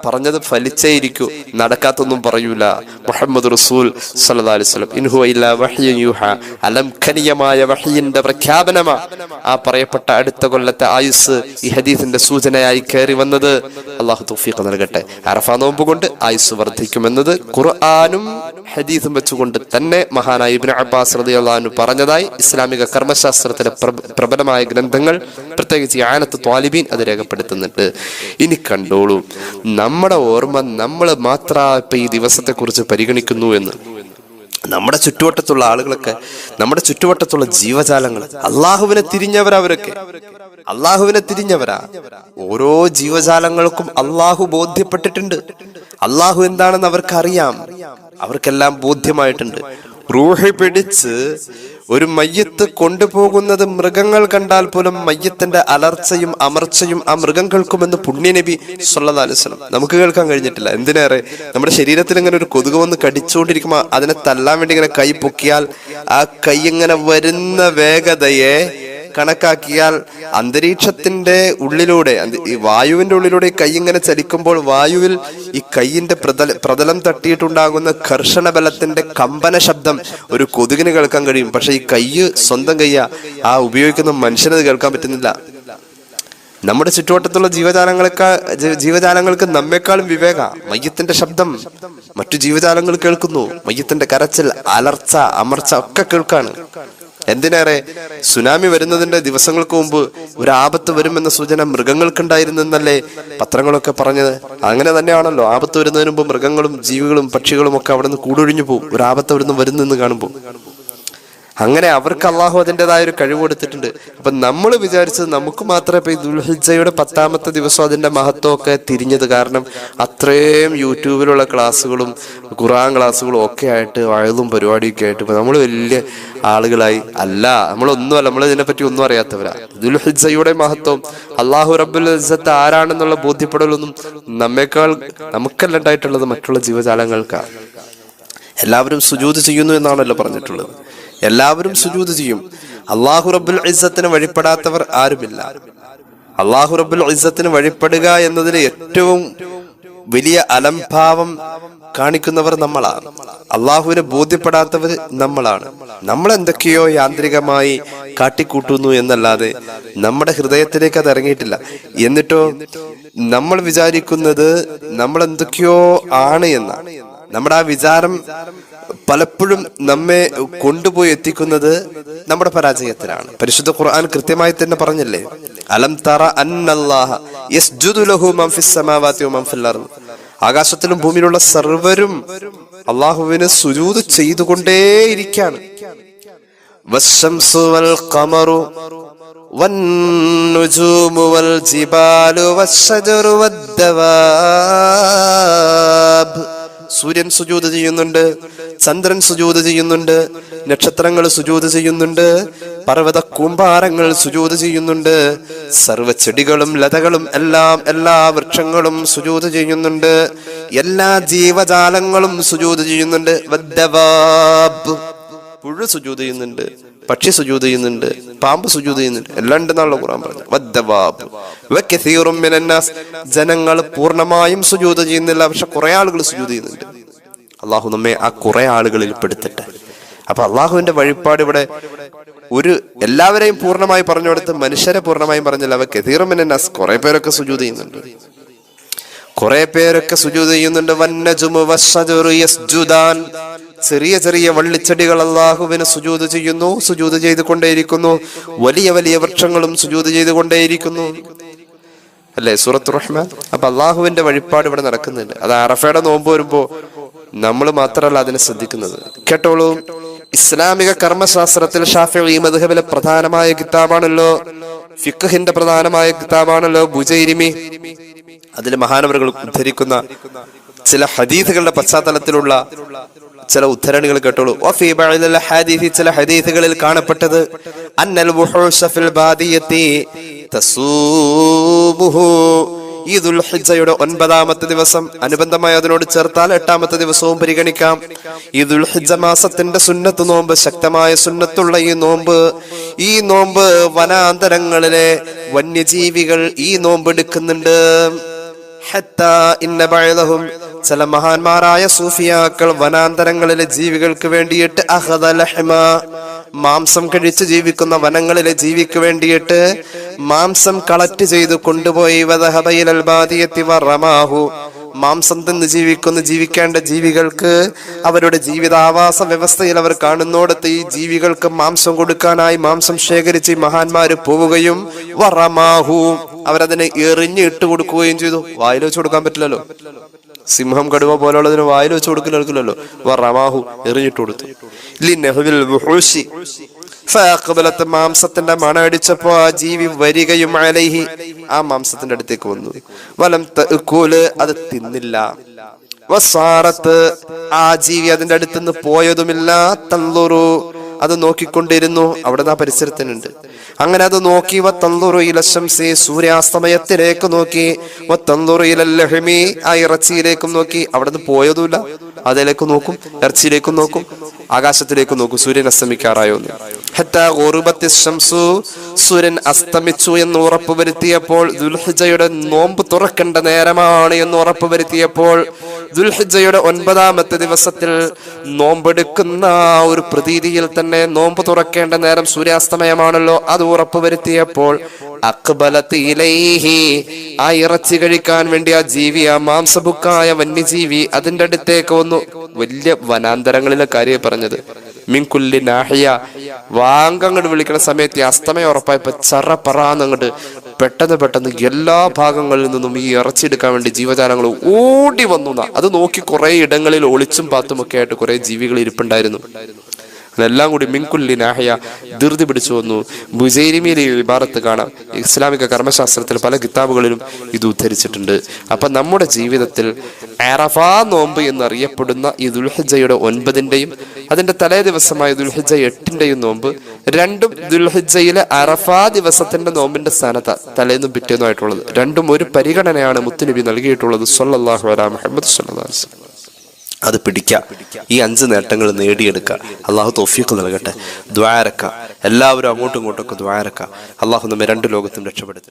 പറഞ്ഞത് ഫലിച്ചേയിരിക്കൂ, നടക്കാത്തൊന്നും പറയൂല. മുഹമ്മദ് റസൂൽ സല്ലല്ലാഹു അലൈഹി വസല്ലം ഇൻഹുവ ഇല്ലാ വഹ്യുൻ യൂഹാ. അലംഘനീയമായ വഹയിന്റെ പ്രഖ്യാപനമാ ആ പറയപ്പെട്ട അടുത്ത കൊല്ലത്തെ ആയുസ് ഈ ഹദീസിന്റെ സൂചനയായി കയറി വന്നത്. അള്ളാഹു തൗഫീഖ് നൽകട്ടെ. അറഫ നോമ്പ് കൊണ്ട് ആയുസ് വർദ്ധിക്കുമെന്നത് ഖുർആനും ഹദീസും വെച്ചുകൊണ്ട് തന്നെ മഹാനായ ഇബ്നു അബ്ബാസ് റളിയല്ലാഹു അൻഹു പറഞ്ഞതായി ഇസ്ലാമിക കർമ്മശാസ്ത്രത്തിലെ പ്രബലമായ ഗ്രന്ഥങ്ങൾ, പ്രത്യേകിച്ച് ആനത്ത് ത്വാലിബീൻ അത് രേഖപ്പെടുത്തുന്നുണ്ട്. ഇനി കണ്ടോളൂ, നമ്മുടെ ഓർമ്മ നമ്മൾ മാത്രം ഇപ്പൊ ഈ ദിവസത്തെ കുറിച്ച് പരിഗണിക്കുന്നു എന്ന്. നമ്മുടെ ചുറ്റുവട്ടത്തുള്ള ആളുകളൊക്കെ, നമ്മുടെ ചുറ്റുവട്ടത്തുള്ള ജീവജാലങ്ങൾ അള്ളാഹുവിനെ തിരിഞ്ഞവരാ. അവരൊക്കെ അള്ളാഹുവിനെ തിരിഞ്ഞവരാ. ഓരോ ജീവജാലങ്ങൾക്കും അള്ളാഹു ബോധ്യപ്പെട്ടിട്ടുണ്ട്. അള്ളാഹു എന്താണെന്ന് അവർക്കറിയാം. അവർക്കെല്ലാം ബോധ്യമായിട്ടുണ്ട്. റൂഹ് പിടിച്ച് ഒരു മയ്യത്ത് കൊണ്ടുപോകുന്നത് മൃഗങ്ങൾ കണ്ടാൽ പോലും മയ്യത്തിന്റെ അലർച്ചയും അമർച്ചയും ആ മൃഗം കേൾക്കുമെന്ന് പുണ്യനബി സല്ലല്ലാഹു അലൈഹി വസല്ലം. നമുക്ക് കേൾക്കാൻ കഴിഞ്ഞിട്ടില്ല. എന്തിനേറെ നമ്മുടെ ശരീരത്തിൽ ഇങ്ങനെ ഒരു കൊതുക് വന്ന് കടിച്ചുകൊണ്ടിരിക്കുമ്പോൾ അതിനെ തല്ലാൻ വേണ്ടി ഇങ്ങനെ കൈ പൊക്കിയാൽ ആ കൈ ഇങ്ങനെ വരുന്ന വേഗതയെ കണക്കാക്കിയാൽ അന്തരീക്ഷത്തിന്റെ ഉള്ളിലൂടെ, ഈ വായുവിന്റെ ഉള്ളിലൂടെ കൈ ഇങ്ങനെ ചലിക്കുമ്പോൾ വായുവിൽ ഈ കൈയിന്റെ പ്രതലം തട്ടിയിട്ടുണ്ടാകുന്ന ഘർഷണ ബലത്തിന്റെ കമ്പന ശബ്ദം ഒരു കൊതുകിന് കേൾക്കാൻ കഴിയും. പക്ഷെ ഈ കൈ, സ്വന്തം കയ്യ ആ ഉപയോഗിക്കുന്ന മനുഷ്യനത് കേൾക്കാൻ പറ്റുന്നില്ല. നമ്മുടെ ചുറ്റുവട്ടത്തുള്ള ജീവജാലങ്ങൾക്ക് നമ്മെക്കാളും വിവേക. മയ്യത്തിന്റെ ശബ്ദം മറ്റു ജീവജാലങ്ങൾ കേൾക്കുന്നു. മയ്യത്തിന്റെ കരച്ചിൽ, അലർച്ച, അമർച്ച ഒക്കെ കേൾക്കാണ്. എന്തിനേറെ, സുനാമി വരുന്നതിന്റെ ദിവസങ്ങൾക്ക് മുമ്പ് ഒരു ആപത്ത് വരുമെന്ന സൂചന മൃഗങ്ങൾക്കുണ്ടായിരുന്നെന്നല്ലേ പത്രങ്ങളൊക്കെ പറഞ്ഞത്. അങ്ങനെ തന്നെയാണല്ലോ. ആപത്ത് വരുന്നതിന് മുമ്പ് മൃഗങ്ങളും ജീവികളും പക്ഷികളും ഒക്കെ അവിടെ നിന്ന് കൂടൊഴിഞ്ഞു പോകും, ഒരു ആപത്ത് അവിടെ നിന്ന് വരുന്നെന്ന് കാണുമ്പോൾ. അങ്ങനെ അവർക്ക് അള്ളാഹു അതിൻ്റെതായ ഒരു കഴിവ് കൊടുത്തിട്ടുണ്ട്. അപ്പൊ നമ്മൾ വിചാരിച്ചത് നമുക്ക് മാത്രമേ ഇപ്പൊ ഈ ദുൽഹിജ്ജയുടെ 10ാമത്തെ ദിവസം അതിന്റെ മഹത്വമൊക്കെ തിരിഞ്ഞത്. കാരണം അത്രയും യൂട്യൂബിലുള്ള ക്ലാസ്സുകളും ഖുർആൻ ക്ലാസ്സുകളും ഒക്കെ ആയിട്ട് വയലും പരിപാടിയൊക്കെ ആയിട്ട് ഇപ്പൊ നമ്മൾ വലിയ ആളുകളായി. അല്ല, നമ്മളൊന്നുമല്ല, നമ്മൾ ഇതിനെപ്പറ്റി ഒന്നും അറിയാത്തവരാ. ദുൽഹിജ്ജയുടെ മഹത്വം, അള്ളാഹു റബ്ബുൽ ഇസ്സത്ത് ആരാണെന്നുള്ള ബോധ്യപ്പെടലൊന്നും നമുക്കല്ല ഉണ്ടായിട്ടുള്ളത്, മറ്റുള്ള ജീവജാലങ്ങൾക്കാണ്. എല്ലാവരും സുജൂദ് ചെയ്യുന്നു എന്നാണല്ലോ പറഞ്ഞിട്ടുള്ളത്. എല്ലാവരും സുജൂദ് ചെയ്യും. അള്ളാഹു റബ്ബുൽ ഇസ്സത്തിന് വഴിപ്പെടാത്തവർ ആരുമില്ല. അള്ളാഹു റബ്ബുൽ ഇസ്സത്തിന് വഴിപ്പെടുക എന്നതിന് ഏറ്റവും വലിയ അലംഭാവം കാണിക്കുന്നവർ നമ്മളാണ്. അള്ളാഹുവിനെ ബോധ്യപ്പെടാത്തവർ നമ്മളാണ്. നമ്മൾ എന്തൊക്കെയോ യാന്ത്രികമായി കാട്ടിക്കൂട്ടുന്നു എന്നല്ലാതെ നമ്മുടെ ഹൃദയത്തിലേക്ക് അത് ഇറങ്ങിയിട്ടില്ല. എന്നിട്ടോ നമ്മൾ വിചാരിക്കുന്നത് നമ്മൾ എന്തൊക്കെയോ ആണ് എന്നാണ്. നമ്മുടെ ആ വിചാരം പലപ്പോഴും നമ്മെ കൊണ്ടുപോയി എത്തിക്കുന്നത് നമ്മുടെ പരാജയത്തിലാണ്. പരിശുദ്ധ ഖുർആൻ കൃത്യമായി തന്നെ പറഞ്ഞില്ലേ, അലം തറ അന്നല്ലാഹ യസ്ജുദു ലഹു മൻ ഫിസ് സമാവാതി വമൻ ഫിൽ അർദ്. ആകാശത്തിലും ഭൂമിയിലുള്ള സർവ്വരും അല്ലാഹുവിന് സുജൂദ് ചെയ്തുകൊണ്ടേയിരിക്കുകയാണ്. വശംസു വൽ ഖമറു വന്നുജൂമു വൽ ജിബാലു വശജറു വദ്ദവാബ്. സൂര്യൻ സുജൂദ് ചെയ്യുന്നുണ്ട്, ചന്ദ്രൻ സുജൂദ് ചെയ്യുന്നുണ്ട്, നക്ഷത്രങ്ങൾ സുജൂദ് ചെയ്യുന്നുണ്ട്, പർവ്വത കൂമ്പാരങ്ങൾ സുജൂദ് ചെയ്യുന്നുണ്ട്, സർവ്വ ചെടികളും ലതകളും എല്ലാ വൃക്ഷങ്ങളും സുജൂദ് ചെയ്യുന്നുണ്ട്, എല്ലാ ജീവജാലങ്ങളും സുജൂദ് ചെയ്യുന്നുണ്ട്. വദ്ദവാബ്, പുഴു സുജൂദ് ചെയ്യുന്നുണ്ട്, പക്ഷി സുജൂദ് ചെയ്യുന്നുണ്ട്, പാമ്പ് സുജൂദ് ചെയ്യുന്നുണ്ട്, എല്ലാം ഉണ്ടെന്നാണല്ലോ ഖുർആൻ പറഞ്ഞത്. വദ്ദവാബ് വകസീറും മിനന്നാസ്, ജനങ്ങൾ പൂർണ്ണമായും സുജൂദ് ചെയ്യുന്നില്ല, പക്ഷെ കുറെ ആളുകൾ സുജൂദ് ചെയ്യുന്നുണ്ട്. അള്ളാഹു നമ്മെ ആ കുറെ ആളുകളിൽ പെടുത്തട്ടെ. അപ്പൊ അള്ളാഹുവിന്റെ വഴിപാട് ഇവിടെ ഒരു എല്ലാവരെയും പൂർണ്ണമായി പറഞ്ഞു കൊടുത്ത് മനുഷ്യരെ പൂർണ്ണമായും പറഞ്ഞില്ല. വകസീറും മിനന്നാസ്, കുറെ പേരൊക്കെ സുജൂദ് ചെയ്യുന്നുണ്ട്, കുറെ പേരൊക്കെ സുജൂദ് ചെയ്യുന്നുണ്ട്. വന്നജുമു വശജറു യസ്ജുദാൻ, ചെറിയ ചെറിയ വള്ളിച്ചെടികൾ അല്ലാഹുവിന് സുജൂദ് ചെയ്യുന്നു, സുജൂദ് ചെയ്തുകൊണ്ടേയിരിക്കുന്നു. വലിയ വലിയ വൃക്ഷങ്ങളും സുജൂദ് ചെയ്തുകൊണ്ടേയിരിക്കുന്നു. അല്ലെ സൂറത്തുർ റഹ്മാൻ. അപ്പൊ അള്ളാഹുവിന്റെ വഴിപാട് ഇവിടെ നടക്കുന്നുണ്ട്. അത് അറഫയുടെ നോമ്പ് വരുമ്പോ നമ്മൾ മാത്രമല്ല അതിനെ ശ്രദ്ധിക്കുന്നത്. കേട്ടോളൂ, ഇസ്ലാമിക കർമ്മശാസ്ത്രത്തിൽ ഷാഫിഈ മദ്ഹബിലെ പ്രധാനമായ കിതാബാണല്ലോ, ഫിഖ്ഹിന്റെ പ്രധാനമായ കിതാബാണല്ലോ ബുജൈരിമി. അതിൽ മഹാനവറുകൾ ഉദ്ധരിക്കുന്ന ചില ഹദീസുകളുടെ പശ്ചാത്തലത്തിലുള്ള ചില ഉദ്ധരണികൾ കേട്ടോളൂ. ചില ഹദീസുകളിൽ കാണപ്പെട്ടത് അന്നൽ വുഹൂശ ഫിൽ ബാദിയത്തി തസൂമുഹു, ഈ ദുൽഹിജ്ജയുടെ 9ാമത്തെ ദിവസം, അനുബന്ധമായി അതിനോട് ചേർത്താൽ 8ാമത്തെ ദിവസവും പരിഗണിക്കാം. ഈ ദുൽഹിജ്ജ മാസത്തിന്റെ സുന്നത്ത് നോമ്പ്, ശക്തമായ സുന്നത്തുള്ള ഈ നോമ്പ് വനാന്തരങ്ങളിലെ വന്യജീവികൾ ഈ നോമ്പ് എടുക്കുന്നുണ്ട്. ചില മഹാന്മാരായ സൂഫിയാക്കൾ വനാന്തരങ്ങളിലെ ജീവികൾക്ക് വേണ്ടിയിട്ട് മാംസം കഴിച്ച് ജീവിക്കുന്ന വനങ്ങളിലെ ജീവിക്ക് വേണ്ടിയിട്ട് മാംസം കളക്ട് ചെയ്ത് കൊണ്ടുപോയി മാംസം തിന്ന് ജീവിക്കേണ്ട ജീവികൾക്ക് അവരുടെ ജീവിതാവാസ വ്യവസ്ഥയിൽ അവർ കാണുന്നോടത്ത് ഈ ജീവികൾക്ക് മാംസം കൊടുക്കാനായി മാംസം ശേഖരിച്ച് മഹാന്മാര് പോവുകയും വറമാഹു, അവരതിനെ എറിഞ്ഞ് ഇട്ട് കൊടുക്കുകയും ചെയ്തു. വായിൽ വെച്ച് കൊടുക്കാൻ പറ്റില്ലല്ലോ, സിംഹം കടുവ പോലുള്ളതിന് വായിൽ വെച്ച് കൊടുക്കില്ലല്ലോ. വറമാഹു, എറിഞ്ഞിട്ട് കൊടുത്തു. മാംസത്തിന്റെ മണം അടിച്ചപ്പോ ആ ജീവി വരികയും അലൈഹി, ആ മാംസത്തിന്റെ അടുത്തേക്ക് വന്നു. വലം തഅ്കുല്, അത് തിന്നില്ല. വസാറത്ത്, ആ ജീവി അതിന്റെ അടുത്തുനിന്ന് പോയതുമില്ല. തൻളുറു, അത് നോക്കിക്കൊണ്ടിരുന്നു. അവിടെ ആ പരിസരത്തിനുണ്ട്. അങ്ങനെ അത് നോക്കി. വത്തൻളുറു ഇല ശംസി, സൂര്യാസ്തമയത്തിലേക്ക് നോക്കി. വത്തൻളുറു ഇലൽ ലഹ്മി, ആ ഇറച്ചിയിലേക്കും നോക്കി. അവിടെ നിന്ന് പോയതുമില്ല. അതിലേക്ക് നോക്കും, ഇറച്ചിയിലേക്കും നോക്കും, ആകാശത്തിലേക്ക് നോക്കും, സൂര്യൻ അസ്തമിക്കാറായോന്ന്. ഹത്താ ഗുറുബത്തി ശംസു, സൂര്യൻ അസ്തമിച്ചു എന്ന് ഉറപ്പുവരുത്തിയപ്പോൾ, ദുൽഹിജ്ജയുടെ നോമ്പ് തുറക്കേണ്ട നേരമാണ് എന്ന് ഉറപ്പുവരുത്തിയപ്പോൾ, ദുൽഹിജ്ജയുടെ 9ാമത്തെ ദിവസത്തിൽ നോമ്പെടുക്കുന്ന ഒരു പ്രതീതിയിൽ തന്നെ നോമ്പ് തുറക്കേണ്ട നേരം സൂര്യാസ്തമയമാണല്ലോ, അത് ഉറപ്പുവരുത്തിയപ്പോൾ അഖ്ബലത്ത് ഇലൈഹി, ആ ഇറച്ചി കഴിക്കാൻ വേണ്ടി ആ ജീവി, ആ മാംസഭുക്കായ വന്യജീവി അതിന്റെ അടുത്തേക്ക് വന്നു. വലിയ വനാന്തരങ്ങളിലെ കാര്യം പറഞ്ഞത്. മിൻകുല്ലി നാഹിയ, വാങ്കങ്ങോട്ട് വിളിക്കുന്ന സമയത്ത് അസ്തമയം ഉറപ്പായപ്പോ ചറപ്പറാന്നങ്ങോട്ട് പെട്ടെന്ന് എല്ലാ ഭാഗങ്ങളിൽ നിന്നും ഈ ഇറച്ചിയെടുക്കാൻ വേണ്ടി ജീവജാലങ്ങൾ ഓടി വന്നു. അത് നോക്കി കുറെ ഇടങ്ങളിൽ ഒളിച്ചും പാത്തും ഒക്കെ ആയിട്ട് കുറെ ജീവികൾ ഇരിപ്പുണ്ടായിരുന്നു. അതെല്ലാം കൂടി മിൻകുല്ലി നാഹിയ ധൃതി പിടിച്ചു വന്നു. ബുജൈരിമിയിലെ ഇബാറത്ത് കാണാം. ഇസ്ലാമിക കർമ്മശാസ്ത്രത്തിൽ പല കിതാബുകളിലും ഇത് ഉദ്ധരിച്ചിട്ടുണ്ട്. അപ്പൊ നമ്മുടെ ജീവിതത്തിൽ അറഫാ നോമ്പ് എന്നറിയപ്പെടുന്ന ഈ ദുൽഹിജ്ജയുടെ 9ന്റെയും അതിന്റെ തലേ ദിവസമായ ദുൽഹിജ്ജ 8ന്റെയും നോമ്പ്, രണ്ടും ദുൽഹിജ്ജയിലെ അറഫാ ദിവസത്തിന്റെ നോമ്പിന്റെ സ്ഥാനത്ത് തലേന്നും പിറ്റേന്നും ആയിട്ടുള്ളത്. രണ്ടും ഒരു പരിഗണനയാണ് മുത്തുനബി നൽകിയിട്ടുള്ളത് സ്വല്ലല്ലാഹു അലൈഹി മുഹമ്മദ് സ്വല്ലല്ലാഹു അലൈഹി വസല്ലം. അത് പിടിക്കുക, ഈ 5 നേട്ടങ്ങൾ നേടിയെടുക്കുക. അള്ളാഹു തൗഫീഖ് നൽകട്ടെ. ദുആ ഇറക്കുക, എല്ലാവരും അങ്ങോട്ടും ഇങ്ങോട്ടൊക്കെ ദുആ ഇറക്കുക. അള്ളാഹു നമ്മെ 2 ലോകത്തും രക്ഷപ്പെടുത്തും.